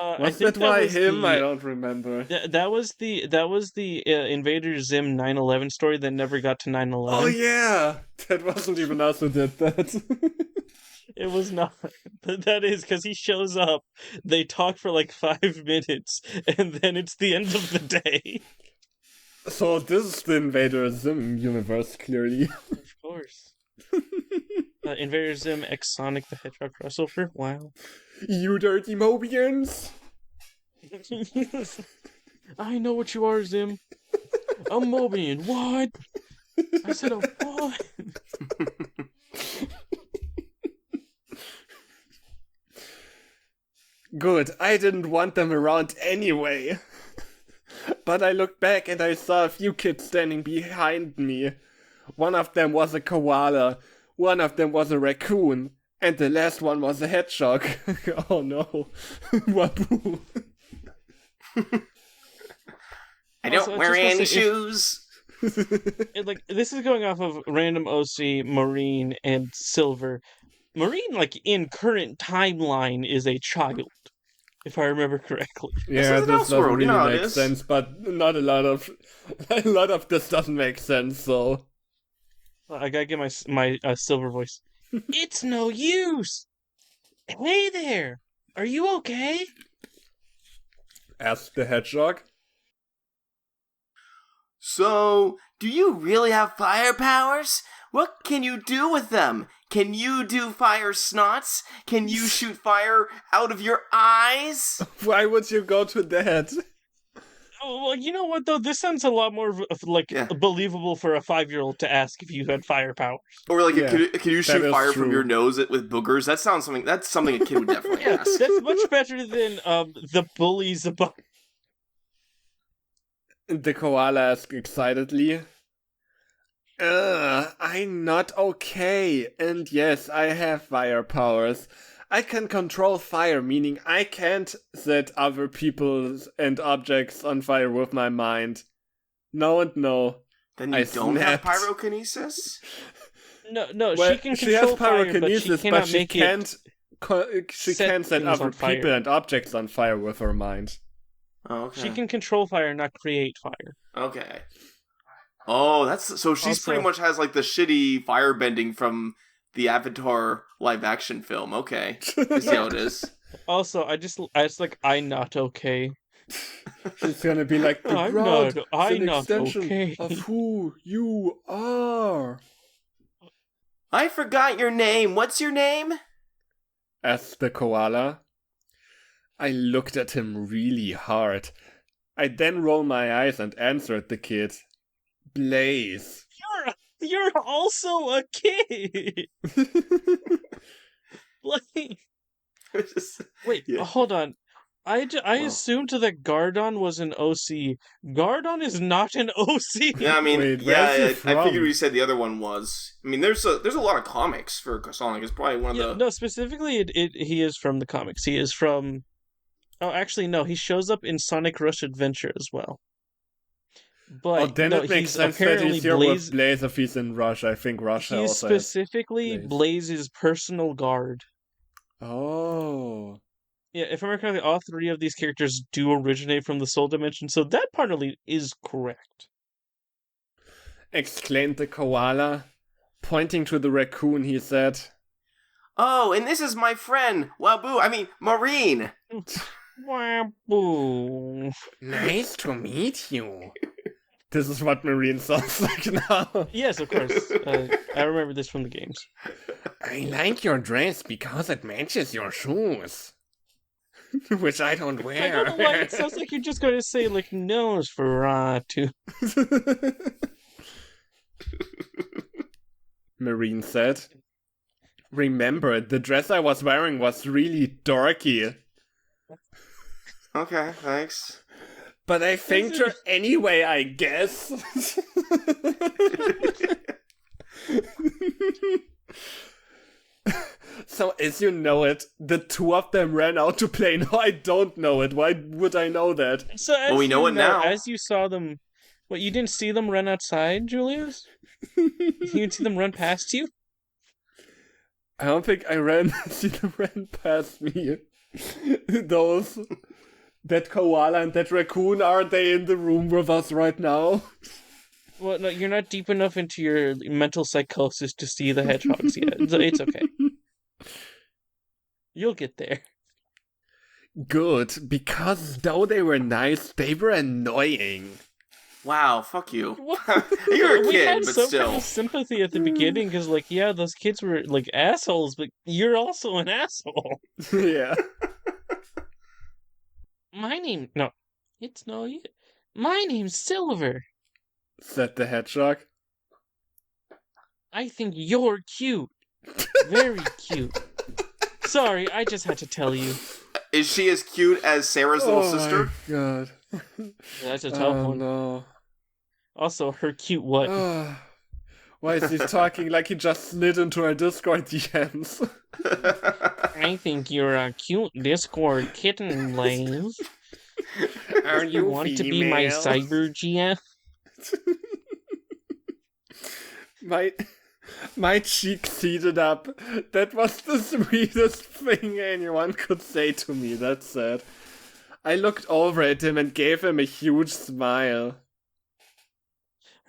C: I
A: Was
C: think
A: that why
C: was
A: him?
C: the-
A: I don't remember.
C: That was the Invader Zim 9/11 story that never got to 9/11.
A: Oh yeah! That wasn't even us who did that.
C: It was not. That is because he shows up. They talk for like 5 minutes, and then it's the end of the day.
A: So this is the Invader Zim universe, clearly.
C: Of course. Invader Zim X Sonic the Hedgehog crossover. Wow.
A: You dirty Mobians!
C: I know what you are, Zim. A Mobian. What? I said a what?
A: Good, I didn't want them around anyway. But I looked back and I saw a few kids standing behind me. One of them was a koala, one of them was a raccoon, and the last one was a hedgehog. Oh no. Waboo.
B: I
C: Also,
B: don't
C: I
B: wear
C: just wanna
B: any
C: say,
B: shoes.
C: Like this is going off of random OC, Marine, and Silver. Marine, like in current timeline, is a child, if I remember correctly.
A: Yeah,
B: is
A: this
B: an
A: doesn't
B: Elseworld,
A: really
B: you know how it
A: make
B: is.
A: sense, but not a lot of this doesn't make sense, so
C: I gotta get my Silver voice. It's no use. Hey there, are you okay?
A: asked the hedgehog.
B: So, do you really have fire powers? What can you do with them? Can you do fire snots? Can you shoot fire out of your eyes?
A: Why would you go to that?
C: Oh, well, you know what though? This sounds a lot more
B: Yeah.
C: believable for a 5-year-old to ask if you had fire powers.
B: Or like,
A: Yeah,
B: can you shoot
A: is
B: fire from
A: true.
B: your nose with boogers? That's something a kid would definitely
C: Yeah,
B: ask.
C: that's much better than the bullies about.
A: The koala asked excitedly. I'm not okay. And yes, I have fire powers. I can control fire, meaning I can't set other people and objects on fire with my mind. No and no.
B: Then you
A: I
B: don't have
A: snapped.
B: pyrokinesis?
C: No,
A: Well,
C: she can
A: she
C: control
A: has pyrokinesis,
C: fire,
A: but she
C: make
A: can't. She
C: set
A: can't set
C: things
A: other
C: on fire.
A: people and objects on fire with her mind.
B: Oh, okay.
C: She can control fire, not create fire.
B: Okay. Oh, that's so she's
C: Also-
B: pretty much has like the shitty firebending from the Avatar live action film. Okay. I see how it is.
C: Also, I was like, I'm not okay.
A: She's gonna be like, the
C: I'm
A: ground
C: not-
A: is
C: I'm
A: an
C: not
A: extension
C: okay.
A: of who you are.
B: I forgot your name. What's your name?
A: Asked the koala. I looked at him really hard. I then rolled my eyes and answered the kid. Blaze.
C: You're also a kid. Like, wait,
B: Yeah.
C: hold on. I
B: Wow.
C: assumed that Gardon was an OC. Gardon is not an OC.
B: Yeah, I mean,
A: Wait,
B: yeah,
A: where's he
B: I
A: from?
B: figured you said the other one was. I mean, there's a lot of comics for Sonic. It's probably one of
C: Yeah,
B: the.
C: no, specifically, he is from the comics. He is from. Oh, actually, no. He shows up in Sonic Rush Adventure as well. But
A: Oh, then
C: no,
A: it makes
C: he's
A: sense that
C: apparently
A: he's here
C: Blaze.
A: with Blaze if he's in Rush. I think Rush
C: He's
A: also has...
C: specifically
A: Blaze.
C: Blaze's personal guard.
A: Oh.
C: Yeah, if I remember correctly, all three of these characters do originate from the Soul Dimension, so that part of it is correct.
A: Exclaimed the koala. Pointing to the raccoon, he said.
B: Oh, and this is my friend, Wabu. I mean, Maureen.
C: Waboo.
A: Nice to meet you. This is what Marine sounds like now.
C: Yes, of course. I remember this from the games.
A: I like your dress because it matches your shoes. Which I don't
C: I
A: wear.
C: don't know why it sounds like you're just going to say, like, Nosferatu.
A: Marine said. Remember, the dress I was wearing was really dorky.
B: Okay, thanks.
A: But I thanked her anyway, I guess. So, as you know it, the two of them ran out to play. No, I don't know it. Why would I know that?
C: So as
B: Well, we know
C: you
B: it now.
C: As you saw them... What, you didn't see them run outside, Julius? You didn't see them run past you?
A: I don't think I see them ran past me. That koala and that raccoon, are they in the room with us right now?
C: Well, no, you're not deep enough into your mental psychosis to see the hedgehogs yet. It's okay. You'll get there.
A: Good, because though they were nice, they were annoying.
B: Wow, fuck you.
C: What?
B: You're a
C: We
B: kid,
C: had
B: but
C: some
B: still.
C: kind of sympathy at the beginning because, like, yeah, those kids were like assholes, but you're also an asshole.
A: Yeah.
C: My name's Silver.
A: Said the hedgehog.
C: I think you're cute. Very cute. Sorry, I just had to tell you.
B: Is she as cute as Sarah's little sister?
A: My god.
C: That's a tough one.
A: No.
C: Also, her cute what?
A: Why is he talking like he just slid into our Discord DMs?
C: I think you're a cute Discord kitten, Blaze.
A: Are
C: You want to be my cyber GF?
A: My cheek heated up. That was the sweetest thing anyone could say to me, that said. I looked over at him and gave him a huge smile.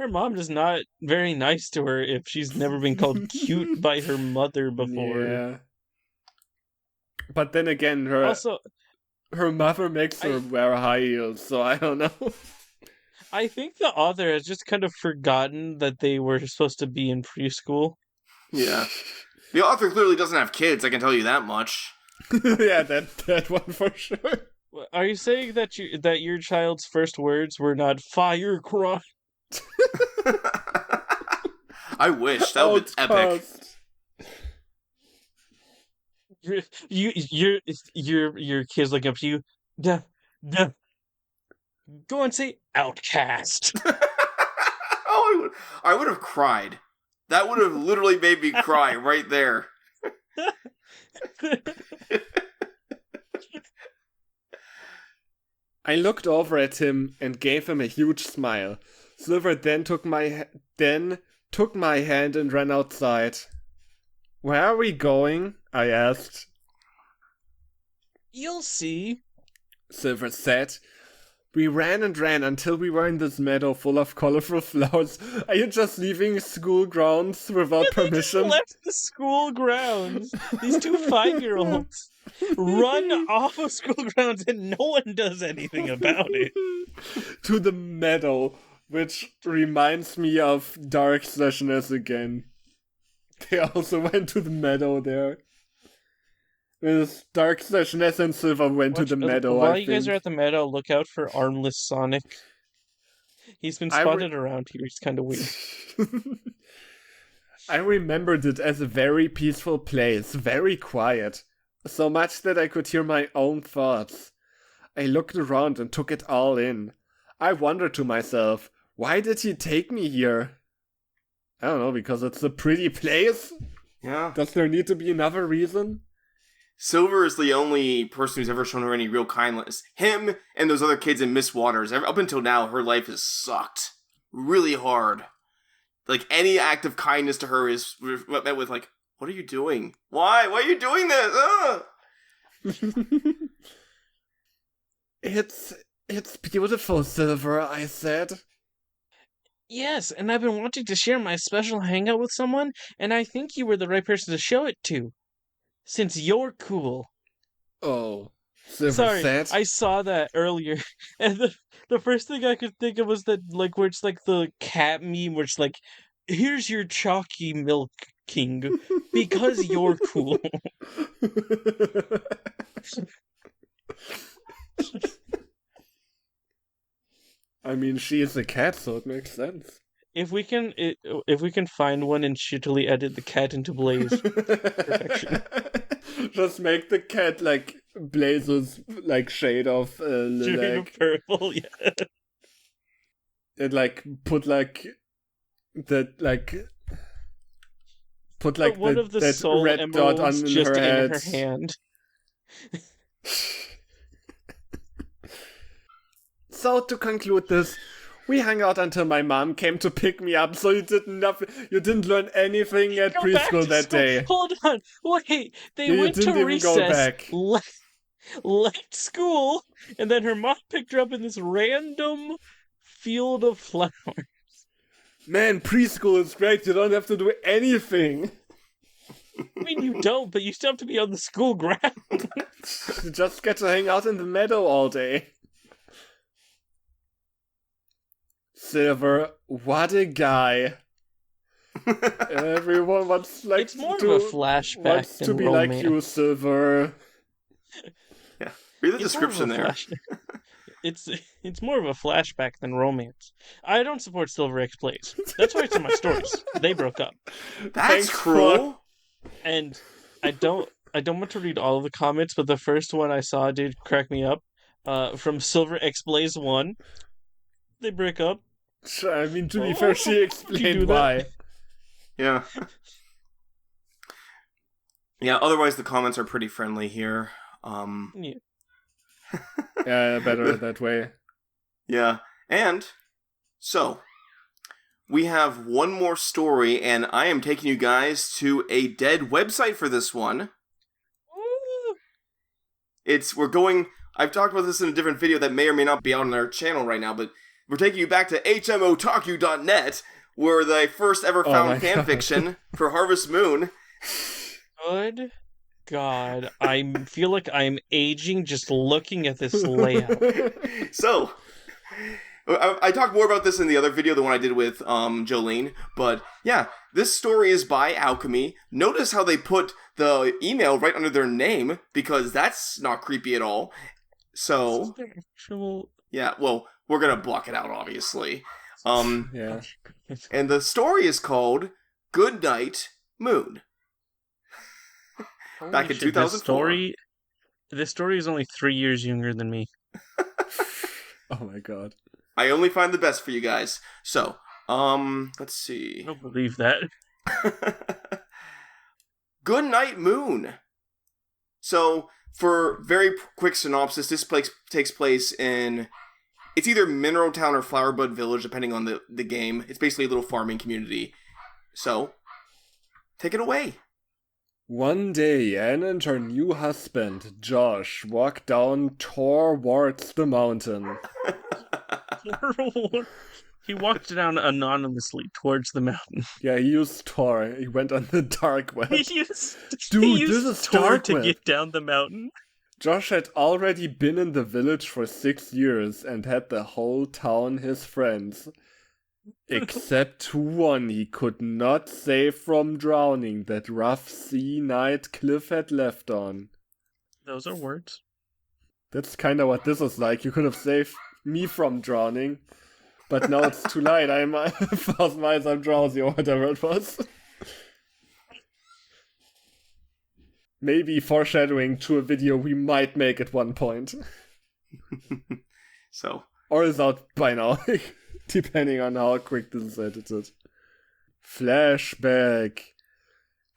C: her mom is not very nice to her if she's never been called cute by her mother before.
A: Yeah. But then again,
C: Also,
A: her mother makes her wear high heels, so I don't know.
C: I think the author has just kind of forgotten that they were supposed to be in preschool.
B: Yeah. The author clearly doesn't have kids, I can tell you that much.
A: Yeah, that one for sure.
C: Are you saying that your child's first words were not fire cry?
B: I wish. That would be epic.
C: Your kid's looking up to you. Duh, duh. Go and say outcast.
B: Oh, I would have cried. That would have literally made me cry right there.
A: I looked over at him and gave him a huge smile. Silver then took my hand and ran outside. Where are we going? I asked.
C: You'll see,
A: Silver said. We ran and ran until we were in this meadow full of colorful flowers. Are you just leaving school grounds without permission?
C: They just left the school grounds. These two 5-year-olds run off of school grounds and no one does anything about it.
A: To the meadow, which reminds me of Dark/Ness again. They also went to the meadow there. Dark/Ness and Silver went to the meadow.
C: While you guys are at the meadow, look out for Armless Sonic. He's been spotted around here. He's kind of weird.
A: I remembered it as a very peaceful place, very quiet. So much that I could hear my own thoughts. I looked around and took it all in. I wondered to myself, why did he take me here? I don't know, because it's a pretty place?
B: Yeah.
A: Does there need to be another reason?
B: Silver is the only person who's ever shown her any real kindness. Him and those other kids in Miss Waters. Up until now, her life has sucked. Really hard. Like, any act of kindness to her is met with, like, what are you doing? Why? Why are you doing
A: this? It's beautiful, Silver, I said.
C: Yes, and I've been wanting to share my special hangout with someone, and I think you were the right person to show it to. Since you're cool.
A: Oh, Silver said.
C: I saw that earlier, and the first thing I could think of was that, like, where it's like the cat meme, where it's like, here's your chalky milk king, because you're cool.
A: I mean, she is a cat, so it makes sense.
C: If we can find one and shittily edit the cat into Blaze, perfection.
A: Just make the cat like Blaze's like shade of lilac.
C: Purple, yeah.
A: And like put like the like put like
C: one of the
A: that
C: soul
A: red dot on
C: just
A: her head.
C: In her hand.
A: So to conclude this, we hung out until my mom came to pick me up, so you didn't learn anything at preschool that day.
C: Hold on, wait, they went to recess, left school, and then her mom picked her up in this random field of flowers.
A: Man, preschool is great, you don't have to do anything.
C: I mean, you don't, but you still have to be on the school ground.
A: You just get to hang out in the meadow all day. Silver, what a guy. Everyone wants like
C: it's more of a flashback
A: wants
C: than
A: to be
C: romance.
A: like you, Silver.
B: Yeah, read the description there.
C: It's more of a flashback than romance. I don't support Silver X Plays. That's why it's in my stories. They broke up.
B: That's cruel.
C: And I don't want to read all of the comments, but the first one I saw did crack me up. From Silver X Blaze 1. They break up.
A: I mean, to be fair, she explained why.
B: Yeah. Yeah, otherwise the comments are pretty friendly here.
C: Yeah.
A: Yeah, better that way.
B: Yeah, and so we have one more story, and I am taking you guys to a dead website for this one. I've talked about this in a different video that may or may not be out on our channel right now, but we're taking you back to hmotaku.net, where they first ever found fanfiction for Harvest Moon.
C: Good God, I feel like I'm aging just looking at this layout.
B: So, I talked more about this in the other video, the one I did with Jolene, but yeah, this story is by Alchemy. Notice how they put the email right under their name, because that's not creepy at all. So, yeah, well, we're gonna block it out, obviously.
A: Yeah.
B: And the story is called Good Night Moon. Back in 2004.
C: This story is only 3 years younger than me.
A: Oh my god.
B: I only find the best for you guys. So, let's see.
C: I don't believe that.
B: Good Night Moon. So, for very quick synopsis, this takes place in... It's either Mineral Town or Flowerbud Village, depending on the game. It's basically a little farming community. So, take it away.
A: One day, Anne and her new husband, Josh, walked down towards the mountain.
C: He walked down anonymously towards the mountain.
A: Yeah, he used Tor. He went on the dark web.
C: He used
A: this is
C: Tor
A: dark
C: to
A: web.
C: get down the mountain.
A: Josh had already been in the village for 6 years and had the whole town his friends. Except one he could not save from drowning that rough sea night Cliff had left on.
C: Those are words.
A: That's kinda what this is like. You could have saved me from drowning, but now it's too late. I'm 1,000 miles, I'm drowsy, or whatever it was. Maybe foreshadowing to a video we might make at one point.
B: So.
A: Or is out by now, depending on how quick this is edited. Flashback.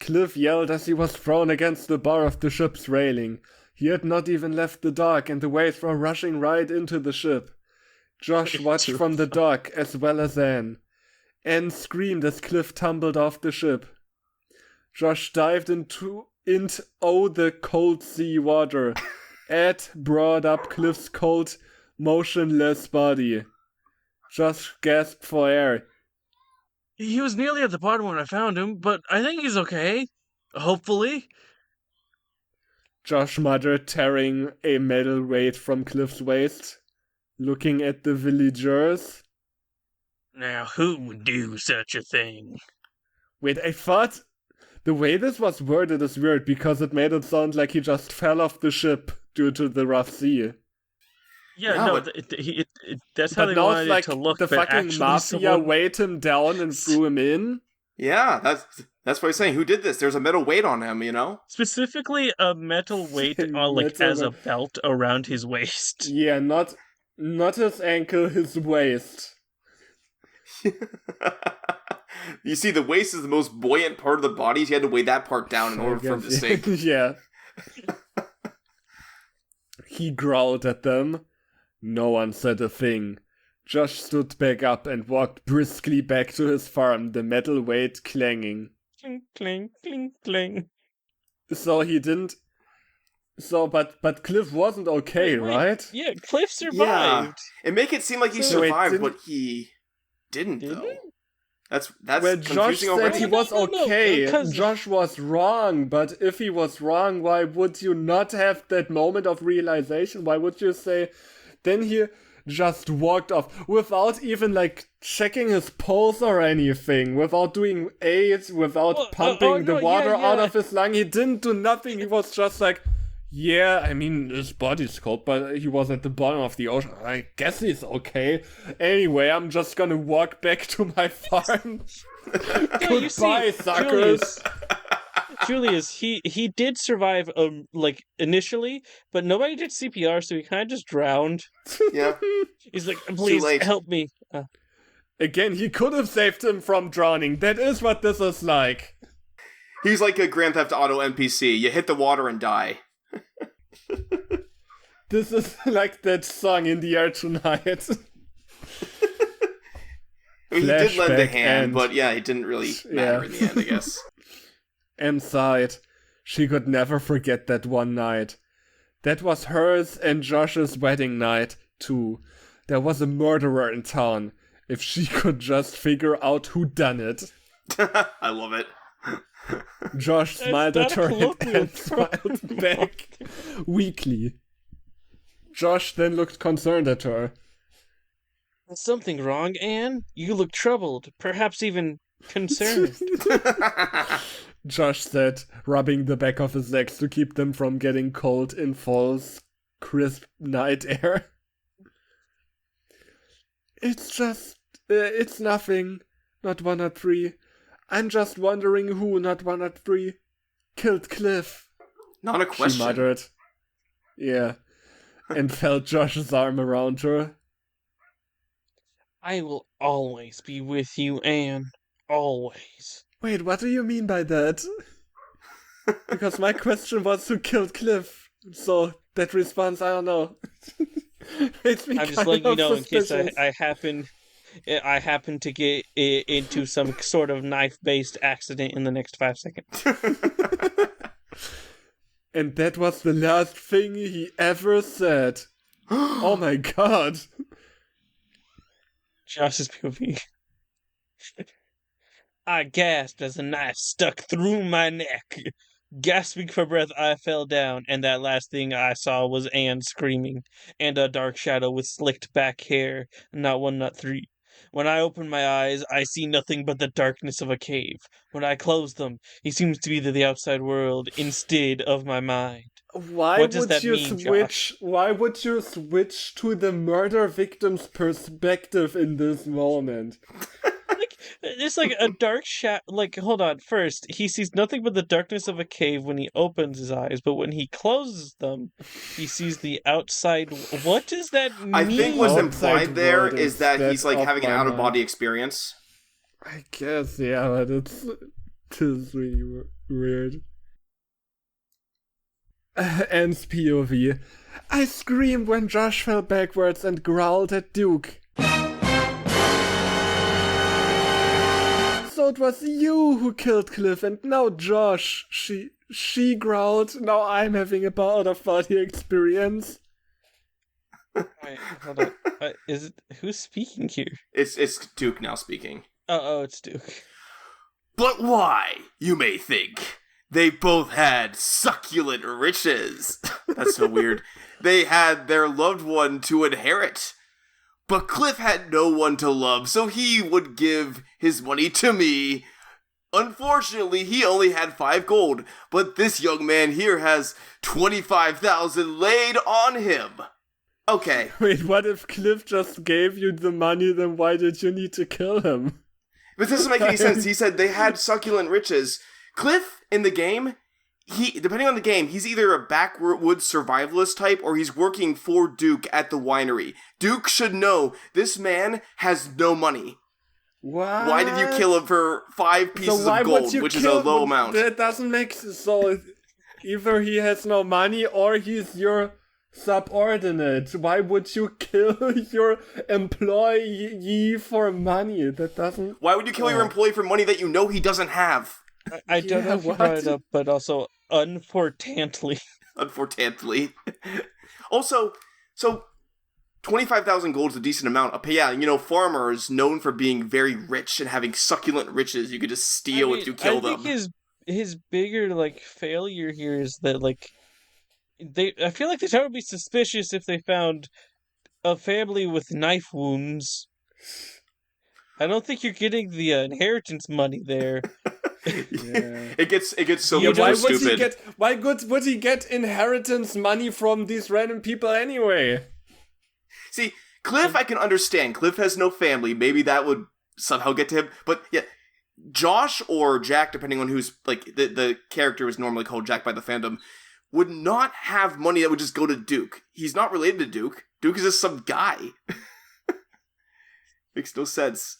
A: Cliff yelled as he was thrown against the bar of the ship's railing. He had not even left the dock, and the waves were rushing right into the ship. Josh watched from the dock, as well as Anne. Anne screamed as Cliff tumbled off the ship. Josh dived into the cold sea water. Ed brought up Cliff's cold, motionless body. Josh gasped for air.
C: He was nearly at the bottom when I found him, but I think he's okay. Hopefully.
A: Josh muttered, tearing a metal weight from Cliff's waist. Looking at the villagers.
C: Now, who would do such a thing?
A: Wait, I thought... The way this was worded is weird, because it made it sound like he just fell off the ship due to the rough sea.
C: Yeah, no, that's how they wanted it to look.
A: The fucking mafia weighed him down and threw him in?
B: Yeah, that's what he's saying. Who did this? There's a metal weight on him, you know?
C: Specifically a metal weight as a belt around his waist.
A: Yeah, not his ankle, his waist.
B: You see, the waist is the most buoyant part of the body, so you had to weigh that part down in order for him to sink.
A: Yeah. He growled at them. No one said a thing. Josh stood back up and walked briskly back to his farm, the metal weight clanging.
C: Clink, clink, clink, clink.
A: So he didn't... But Cliff wasn't okay, right?
C: Yeah, Cliff survived.
B: Yeah. And make it seem like he survived, but he didn't, though. That's
A: well, Josh said
B: already.
A: he was okay.
C: No,
A: Josh was wrong, but if he was wrong, why would you not have that moment of realization? Why would you say... Then he just walked off without even, like, checking his pulse or anything, without doing aids, without pumping the water out of his lung. He didn't do nothing. He was just like, yeah, I mean, his body's cold, but he was at the bottom of the ocean. I guess he's okay. Anyway, I'm just gonna walk back to my farm. Goodbye, suckers.
C: Julius, he did survive, initially, but nobody did CPR, so he kind of just drowned.
B: Yeah.
C: He's like, please, help me.
A: Again, he could have saved him from drowning. That is what this is like.
B: He's like a Grand Theft Auto NPC. You hit the water and die.
A: This is like that song In the Air Tonight.
B: I mean, he did lend a hand, but yeah, it didn't really matter in the end, I guess.
A: Anne sighed. She could never forget that one night. That was hers and Josh's wedding night, too. there was a murderer in town. If she could just figure out who done it.
B: I love it.
A: Josh smiled at her and Anne
C: term.
A: smiled back weakly. Josh then looked concerned at her.
C: Is something wrong, Anne? You look troubled, perhaps even concerned.
A: Josh said, rubbing the back of his legs to keep them from getting cold in fall's crisp night air. It's nothing, not 103. I'm just wondering who, not 103, killed Cliff.
B: Not a question.
A: She muttered. Yeah. And felt Josh's arm around her.
C: I will always be with you, Anne. Always.
A: Wait, what do you mean by that? Because my question was who killed Cliff. So that response, I don't know. Makes me
C: I'm just
A: kind
C: letting you
A: of
C: know in case
A: suspicious.
C: I happen to get into some sort of knife-based accident in the next 5 seconds.
A: And that was the last thing he ever said. Oh my god.
C: Josh's POV. I gasped as a knife stuck through my neck. Gasping for breath, I fell down, and that last thing I saw was Anne screaming, and a dark shadow with slicked back hair, not 1, not 3. When I open my eyes, I see nothing but the darkness of a cave. When I close them, he seems to be the outside world instead of my mind.
A: Why
C: What does
A: would
C: that
A: you
C: mean,
A: switch?
C: Josh?
A: Why would you switch to the murder victim's perspective in this moment?
C: It's like a dark shadow. Like, hold on. First, he sees nothing but the darkness of a cave when he opens his eyes, but when he closes them, he sees the outside. What does that mean?
B: I think what's
A: Outside
B: implied there
A: world
B: is that he's like
A: instead
B: having an
A: of my
B: out-of-body
A: mind.
B: experience.
A: I guess, yeah, but it is really weird. Anne's POV. I screamed when Josh fell backwards and growled at Duke. So it was you who killed Cliff, and now Josh. She growled. Now I'm having a out-of-body experience.
C: Wait, hold on. Is it who's speaking here?
B: It's Duke now speaking.
C: Oh, it's Duke.
B: But why, you may think? They both had succulent riches. That's so weird. They had their loved one to inherit. But Cliff had no one to love, so he would give his money to me. Unfortunately, he only had 5 gold, but this young man here has 25,000 laid on him. Okay.
A: Wait, what if Cliff just gave you the money, then why did you need to kill him?
B: But this doesn't make any sense. He said they had succulent riches. Cliff, in the game, depending on the game, he's either a backwoods survivalist type or he's working for Duke at the winery. Duke should know this man has no money.
A: What?
B: Why did you kill him for 5 pieces of gold, which is a low amount?
A: That doesn't make sense. So either he has no money or he's your subordinate. Why would you kill your employee for money? That doesn't...
B: Why would you kill your employee for money that you know he doesn't have?
C: I don't know if you brought it up, but also, unfortunately.
B: Unfortunately. Also, so 25,000 gold is a decent amount. Yeah, you know, farmers known for being very rich and having succulent riches you could just steal if you kill them.
C: I think his bigger failure here is that I feel like they would be suspicious if they found a family with knife wounds. I don't think you're getting the inheritance money there.
B: Yeah. It gets so much more stupid.
A: Why would he get inheritance money from these random people anyway?
B: See, Cliff I can understand. Cliff has no family. Maybe that would somehow get to him. But yeah, Josh or Jack, depending on who's the character is normally called Jack by the fandom, would not have money that would just go to Duke. He's not related to Duke. Duke is just some guy. Makes no sense.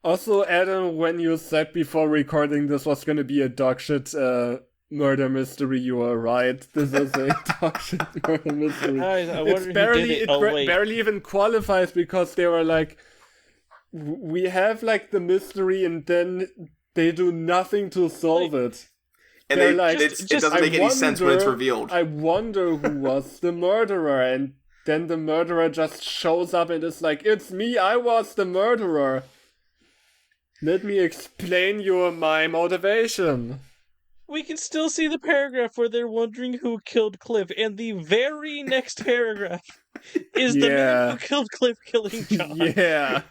A: Also, Adam, when you said before recording this was gonna be a dogshit murder mystery, you were right. This is a dogshit murder mystery.
C: It
A: barely even qualifies because they were like, we have the mystery and then they do nothing to solve it.
B: And it doesn't make any sense when it's revealed.
A: I wonder who was the murderer, and then the murderer just shows up and is like, it's me, I was the murderer. Let me explain you my motivation.
C: We can still see the paragraph where they're wondering who killed Cliff, and the very next paragraph is the man who killed Cliff killing John.
A: Yeah.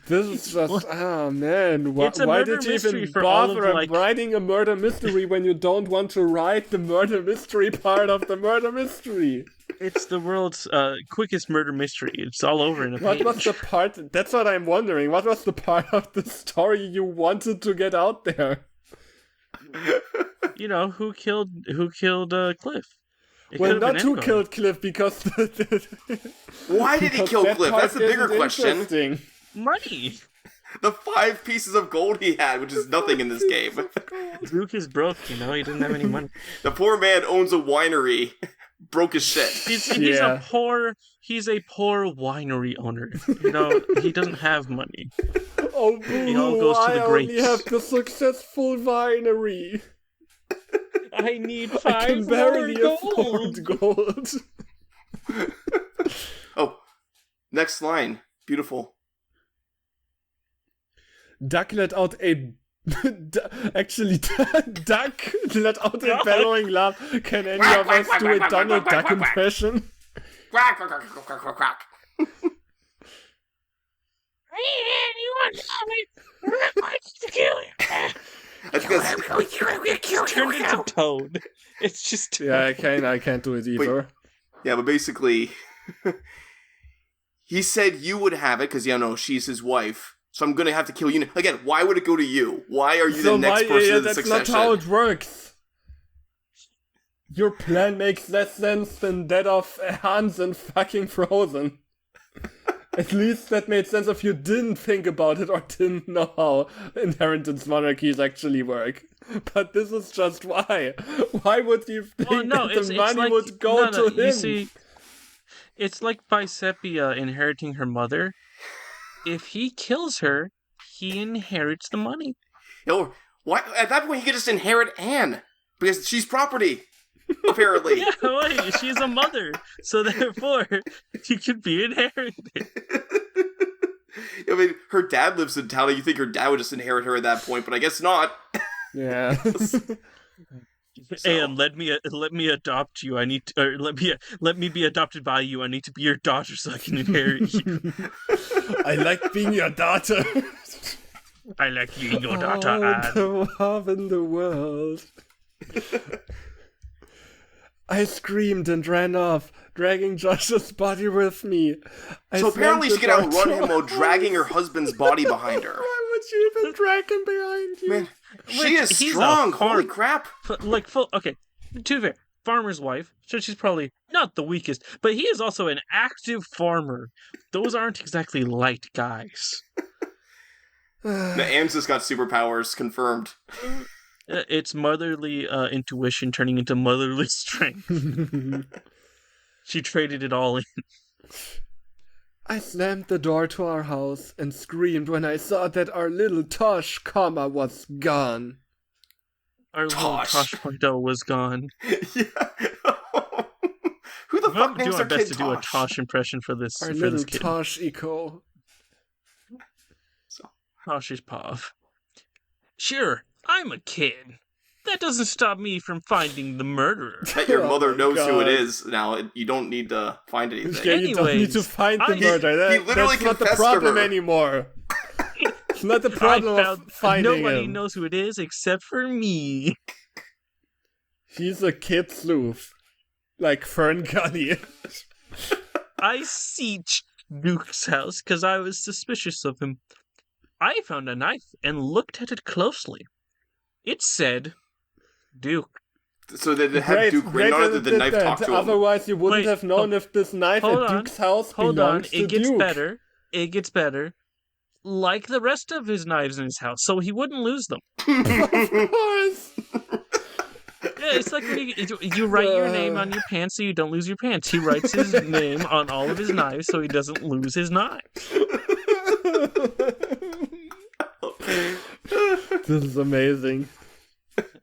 A: This is just, oh man, why did you even bother writing a murder mystery when you don't want to write the murder mystery part of the murder mystery?
C: It's the world's quickest murder mystery. It's all over in a page.
A: What was the part, that's what I'm wondering, what was the part of the story you wanted to get out there?
C: You know, who killed Cliff?
A: Well, not who killed Cliff, because...
B: Why did he kill Cliff? That's the bigger question.
C: Money!
B: The 5 pieces of gold he had, which is nothing in this game.
C: Luke is broke, you know, he doesn't have any money.
B: The poor man owns a winery. Broke as shit.
C: He's a poor winery owner. You know, he doesn't have money.
A: Oh, boo,
C: it all goes to the grapes.
A: I only have the successful winery.
C: I need 5
A: I can barely afford gold.
B: Oh, next line. Beautiful.
A: Duck let out a... Actually, Duck let out a bellowing laugh. Can any of us do a Donald Duck impression?
B: Quack, quack, quack, quack, quack, quack.
C: Turned into Toad. It's just Toad.
A: Yeah, I can't do it either.
B: But basically, he said you would have it because she's his wife. So I'm gonna have to kill you. Again, why would it go to you? Why are you the next person in the succession?
A: That's not how it works. Your plan makes less sense than that of Hans and fucking Frozen. At least that made sense if you didn't think about it or didn't know how inheritance monarchies actually work. But this is just why. Why would you think that the money would go to him?
C: You see, it's like Bisepia inheriting her mother. If he kills her, he inherits the money.
B: Why? At that point, he could just inherit Anne. Because she's property, apparently.
C: Yeah, wait, she's a mother. So therefore, she could be inherited.
B: I mean, her dad lives in town, and you think her dad would just inherit her at that point, but I guess not.
A: Yeah.
C: And let me adopt you. I need to, or let me be adopted by you. I need to be your daughter so I can inherit you.
A: I like being your daughter.
C: I like being your daughter.
A: The love in the world. I screamed and ran off, dragging Josh's body with me.
B: So apparently she could outrun him while dragging her husband's body behind her.
A: Why would you even drag him behind you? Man,
B: she is strong. Holy crap.
C: Okay, to be fair, farmer's wife, so she's probably not the weakest, but he is also an active farmer. Those aren't exactly light guys.
B: The Anne's just got superpowers, confirmed.
C: It's motherly intuition turning into motherly strength. She traded it all in.
A: I slammed the door to our house and screamed when I saw that our little Tosh, was gone.
C: Our little Tosh was gone.
B: Yeah. Who the fuck names their kid Tosh? I'm going to do my best to do a
C: Tosh impression for this.
A: Our
C: for
A: little
C: this kid.
A: Tosh Eco.
C: Tosh's Pav. Sure, I'm a kid. That doesn't stop me from finding the murderer.
B: That your mother knows who it is now. You don't need to find anything.
A: Yeah, you don't need to find the murderer.
B: He literally
A: that's not the problem anymore. It's not the problem of finding him.
C: Nobody knows who it is except for me.
A: He's a kid sleuth. Like Fern Gully.
C: I sieged Duke's house because I was suspicious of him. I found a knife and looked at it closely. It said, Duke.
B: So did it have Duke written on it? Did the knife talk to him?
A: Otherwise, you wouldn't have known if this knife at Duke's house belongs to Duke.
C: It gets better. It gets better. Like the rest of his knives in his house, so he wouldn't lose them.
A: Of course.
C: Yeah, it's like when you write your name on your pants so you don't lose your pants. He writes his name on all of his knives so he doesn't lose his knives.
A: This is amazing.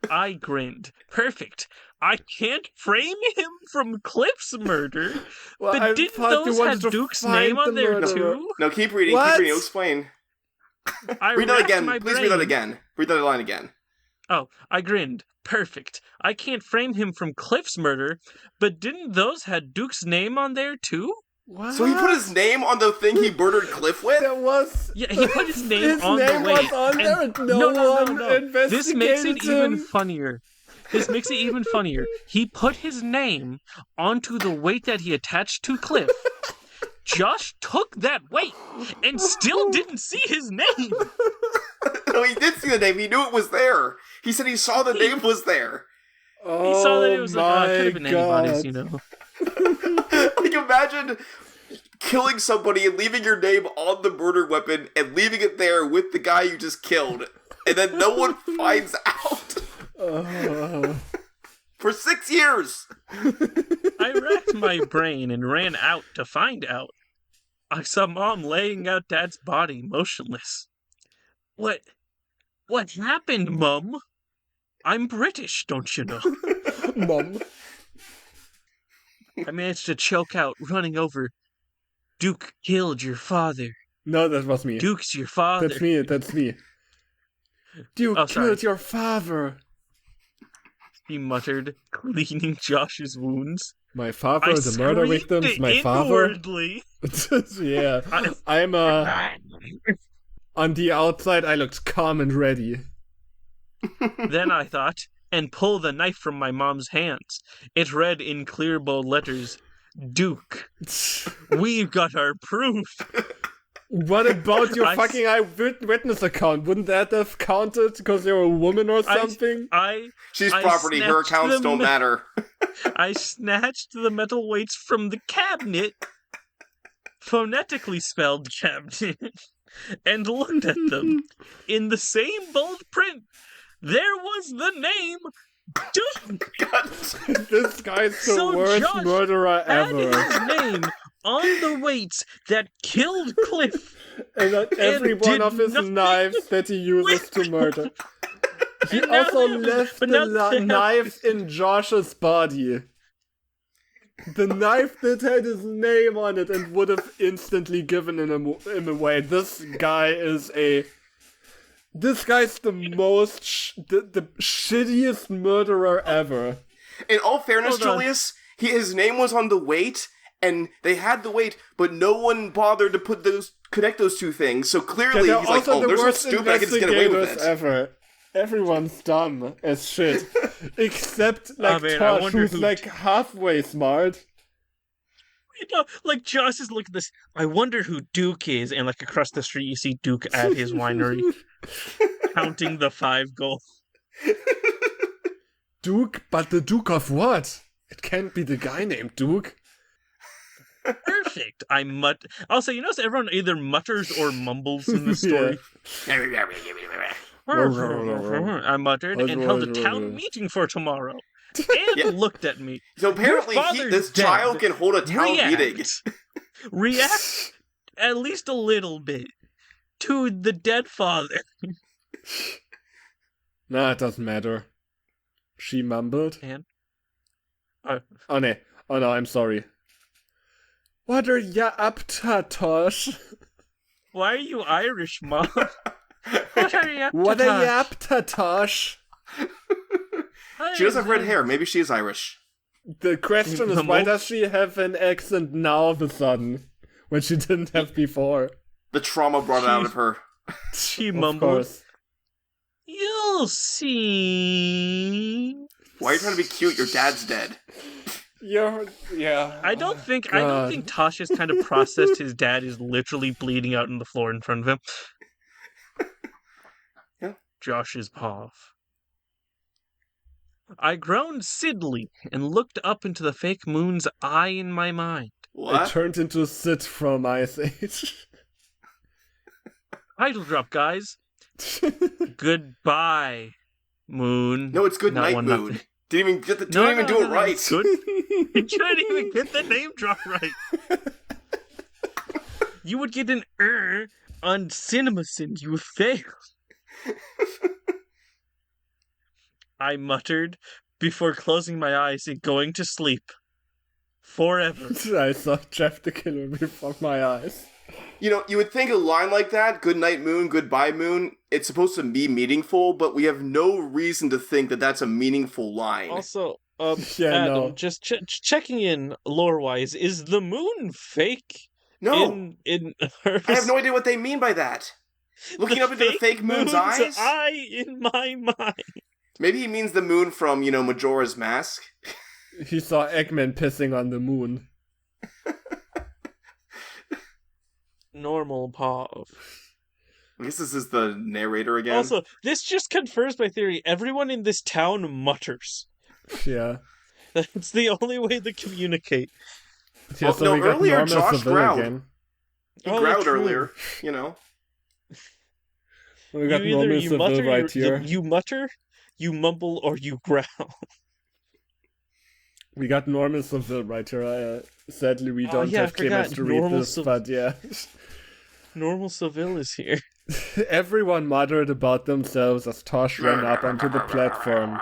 C: I grinned. Perfect. I can't frame him from Cliff's murder,
A: Well, I
C: but didn't
A: thought you
C: those
A: wanted
C: have
A: to
C: Duke's
A: find
C: name on
A: the
C: there
A: murderer.
C: too?
B: No, keep reading.
A: What?
B: Keep reading. I'll explain.
C: I
B: Read that
C: racked
B: again.
C: my
B: Please read that
C: brain.
B: again. Read that line again.
C: Oh, I grinned. Perfect. I can't frame him from Cliff's murder, but didn't those have Duke's name on there too?
A: What?
B: So he put his name on the thing he murdered Cliff with?
A: There was.
C: Yeah, he put his name on
A: name
C: the weight.
A: was on there and
C: no,
A: one investigated
C: This makes it even
A: him.
C: funnier. This makes it even funnier. He put his name onto the weight that he attached to Cliff. Josh took that weight and still didn't see his name.
B: No, he did see the name. He knew it was there. He said he saw the name was there.
A: Oh,
C: He saw that it was like, could have been
A: God.
C: anybody's, you know.
B: Like, imagine killing somebody and leaving your name on the murder weapon and leaving it there with the guy you just killed, and then no one finds out. For 6 years.
C: I racked my brain and ran out to find out. I saw Mom laying out Dad's body motionless. What happened, Mum? I'm British, don't you know?
A: Mom.
C: I managed to choke out, running over. Duke killed your father.
A: No, that was me.
C: Duke's your father.
A: That's me. Duke killed your father.
C: He muttered, cleaning Josh's wounds.
A: My father, the murder victims, my father. Yeah. I'm on the outside, I looked calm and ready.
C: Then I thought, and pull the knife from my mom's hands. It read in clear bold letters, Duke, we've got our proof.
A: What about your fucking eyewitness account? Wouldn't that have counted because you're a woman or something?
B: She's property, her accounts don't matter.
C: I snatched the metal weights from the cabinet, phonetically spelled cabinet, and looked at them. In the same bold print, there was the name Duke.
A: This guy's the worst
C: Josh
A: murderer ever.
C: Had his name on the weights that killed Cliff.
A: And on every one of his knives that he uses to murder. He also left the knife in Josh's body. The knife that had his name on it and would have instantly given him away. This guy's the most the shittiest murderer ever.
B: In all fairness, Julius, his name was on the weight, and they had the weight, but no one bothered to connect those two things. So clearly, he's like, "Oh, they're so stupid, I can just get away with it."
A: Ever. Everyone's dumb as shit, except Tosh, who's halfway smart.
C: You know, Josh is looking at this. I wonder who Duke is, and across the street you see Duke at his winery, counting the 5 goals.
A: Duke, but the Duke of what? It can't be the guy named Duke.
C: Perfect. Also, you notice everyone either mutters or mumbles in this story. I muttered and held a town meeting for tomorrow. And looked at me.
B: So apparently this child can hold a town meeting.
C: React at least a little bit to the dead father.
A: Nah, it doesn't matter. She mumbled.
C: And?
A: Oh no, I'm sorry. What are ya up to, Tosh?
C: Why are you Irish, Mom? What are you
A: up to, Tosh?
B: She does have red hair. Maybe she is Irish.
A: The question is, why does she have an accent now all of a sudden, when she didn't have before?
B: The trauma brought it out of her.
C: She mumbled. You'll see.
B: Why are you trying to be cute? Your dad's dead.
A: Yeah.
C: I don't think Tosh has kind of processed his dad is literally bleeding out on the floor in front of him.
B: Yeah.
C: Josh is off. I groaned sidly and looked up into the fake moon's eye in my mind.
B: What?
A: It turned into Sid from Ice Age.
C: Title drop, guys. Goodbye, moon.
B: No, it's good night, moon.
C: Nothing.
B: Didn't even do it right.
C: Good. You didn't even get the name drop right. You would get an on CinemaSins. You failed. I muttered, before closing my eyes and going to sleep. Forever.
A: I saw Jeff the Killer before my eyes.
B: You know, you would think a line like that, good night moon, goodbye moon, it's supposed to be meaningful, but we have no reason to think that that's a meaningful line.
C: Also,
A: Yeah,
C: Adam,
A: no.
C: just checking in lore-wise, is the moon fake?
B: No,
C: In hers?
B: I have no idea what they mean by that. Looking up into the fake moon's eyes?
C: eye in my mind.
B: Maybe he means the moon from, Majora's Mask.
A: He saw Eggman pissing on the moon.
C: Normal pause.
B: I guess this is the narrator again.
C: Also, this just confirms my theory. Everyone in this town mutters.
A: Yeah.
C: That's the only way they communicate.
A: Yeah, so we got
B: earlier
A: Norma
B: Josh
A: Seville
B: growled.
A: again.
B: He
C: Oh,
B: growled
C: true.
B: earlier,
A: We got Norma Seville right here.
C: You mutter, you mumble, or you growl.
A: We got Norma Seville right here. Sadly, we don't
C: yeah, I
A: have Clemens
C: forgot.
A: to read
C: Normal
A: this, but yeah.
C: Normal Seville is here.
A: Everyone muttered about themselves as Tosh ran up onto the platform.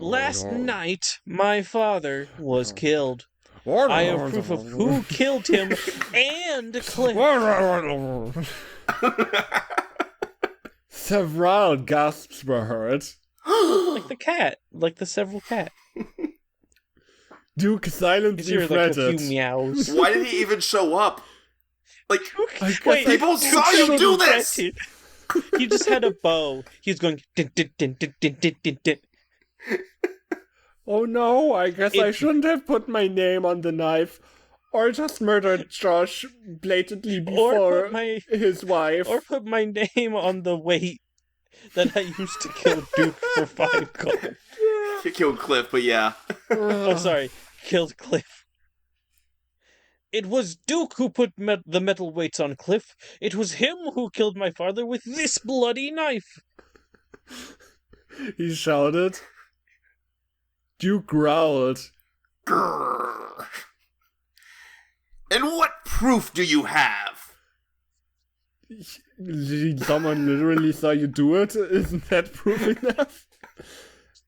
C: Last night, my father was killed. I have proof of who killed him and Cliff.
A: Several gasps were heard.
C: Like the cat. Like the several cat.
A: Duke
C: Is
A: silently
C: here like a few
A: fretted.
C: meows.
B: Why did he even show up? Like,
C: Wait,
B: people saw you do this!
C: He just had a bow. He was going din din din din din din din din.
A: Oh no, I guess I shouldn't have put my name on the knife. Or just murdered Josh blatantly before his wife.
C: Or put my name on the weight that I used to kill Duke for 5 gold.
B: He killed Cliff, but yeah.
C: Oh, sorry. Killed Cliff. It was Duke who put the metal weights on Cliff. It was him who killed my father with this bloody knife.
A: He shouted. Duke growled.
B: Grrr. And what proof do you have?
A: Someone literally saw you do it? Isn't that proof enough?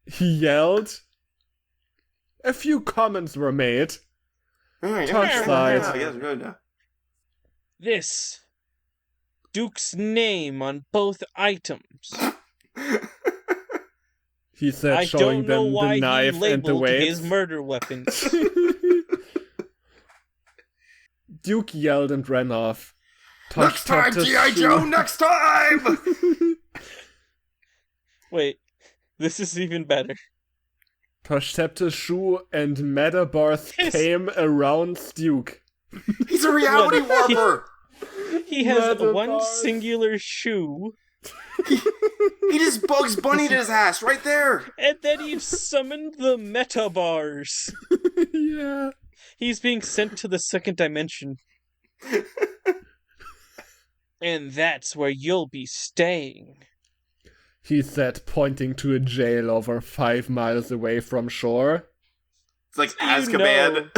A: He yelled. A few comments were made. Touchlight.
B: Yeah, yes, good.
C: This. Duke's name on both items.
A: He said,
C: I
A: showing
C: don't know
A: them
C: why
A: the knife
C: he
A: and the
C: labeled
A: weights.
C: his murder weapons.
A: Duke yelled and ran off.
B: Next time, G.I. Joe, next time!
C: Wait, this is even better.
A: Tosh tapped his shoe and Metabarth came around Duke.
B: He's a reality warper!
C: He has
A: Metabarth.
C: one singular shoe,
B: He just Bugs Bunny'd his ass right there!
C: and then he summoned the Metabars.
A: Yeah.
C: He's being sent to the second dimension. And that's where you'll be staying.
A: He said, pointing to a jail over 5 miles away from shore.
B: It's like
C: So you
B: Azkaban.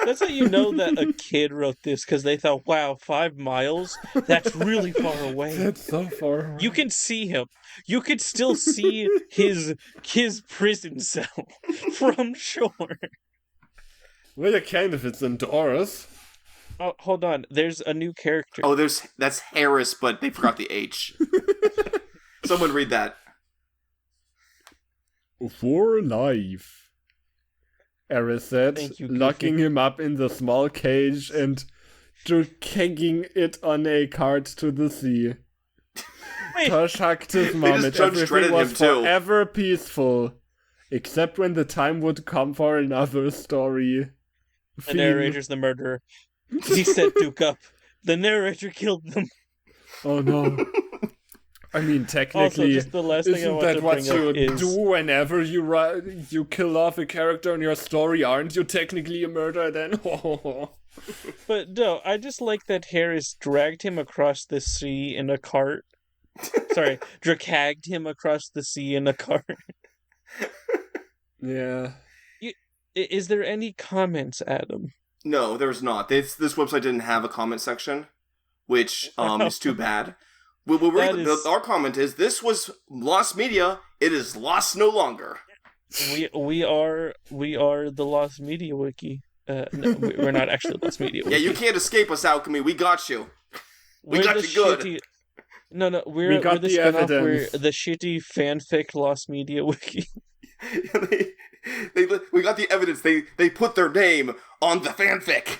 C: That's how you know that a kid wrote this, because they thought, wow, 5 miles? That's really far away.
A: That's so far away.
C: You can see him. You could still see his prison cell from shore.
A: Well, you can if it's indoors.
C: Oh, hold on. There's a new character.
B: Oh, that's Harris, but they forgot the H. Someone read that.
A: For life. Eris said,
C: Thank you, Goofy.
A: locking him up in the small cage and dragging it on a cart to the sea.
C: Wait,
A: Tosh hugged his mom
B: just
A: and
B: Judge
A: everything
B: Dredded
A: was
B: him, too.
A: forever peaceful. Except when the time would come for another story.
C: the narrator's the murderer. He set Duke up. The narrator killed them.
A: Oh no. I mean,
C: Also,
A: technically,
C: just the last thing I
A: isn't
C: want
A: that
C: to
A: what
C: bring
A: you
C: up is...
A: do whenever you kill off a character in your story? Aren't you technically a murderer then?
C: But no, I just like that Harris dragged him across the sea in a cart. Sorry, dragged him across the sea in a cart.
A: Yeah.
C: Is there any comments, Adam?
B: No, there's not. This website didn't have a comment section, which is too bad. Our comment is, this was lost media. It is lost no longer.
C: We are the Lost Media Wiki. No, we're not actually Lost Media Wiki.
B: Yeah, you can't escape us, Alchemy. We got you. We got you good.
C: Shitty... No, we're the spin-off. We're the shitty fanfic Lost Media Wiki.
B: We got the evidence. They put their name on the fanfic.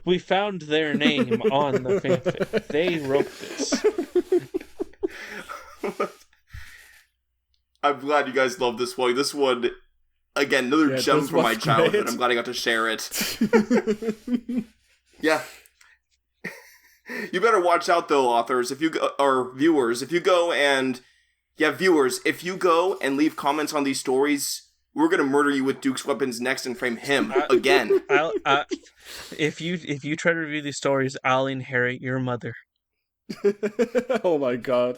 C: We found their name on the fanfic. They wrote this.
B: I'm glad you guys love this one. This one, again, another gem from my childhood. I'm glad I got to share it. Yeah. You better watch out, though, authors, or viewers. If you go and leave comments on these stories, we're gonna murder you with Duke's weapons next and frame him again.
C: If you try to review these stories, I'll inherit your mother.
A: Oh my god.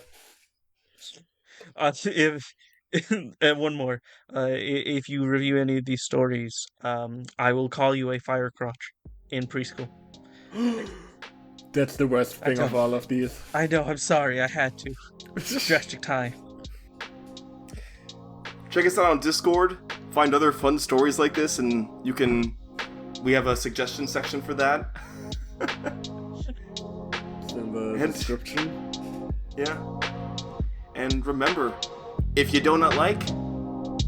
C: And one more. If you review any of these stories, I will call you a fire crotch in preschool.
A: That's the worst thing of all of these. I
C: know, I'm sorry, I had to. Drastic time.
B: Check us out on Discord. Find other fun stories like this, and we have a suggestion section for that.
A: It's in the description.
B: Yeah. And remember, if you do not like,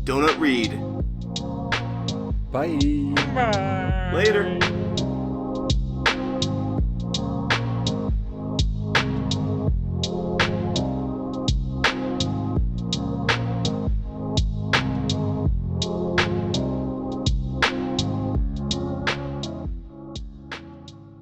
B: do not read.
A: Bye.
C: Bye.
B: Later.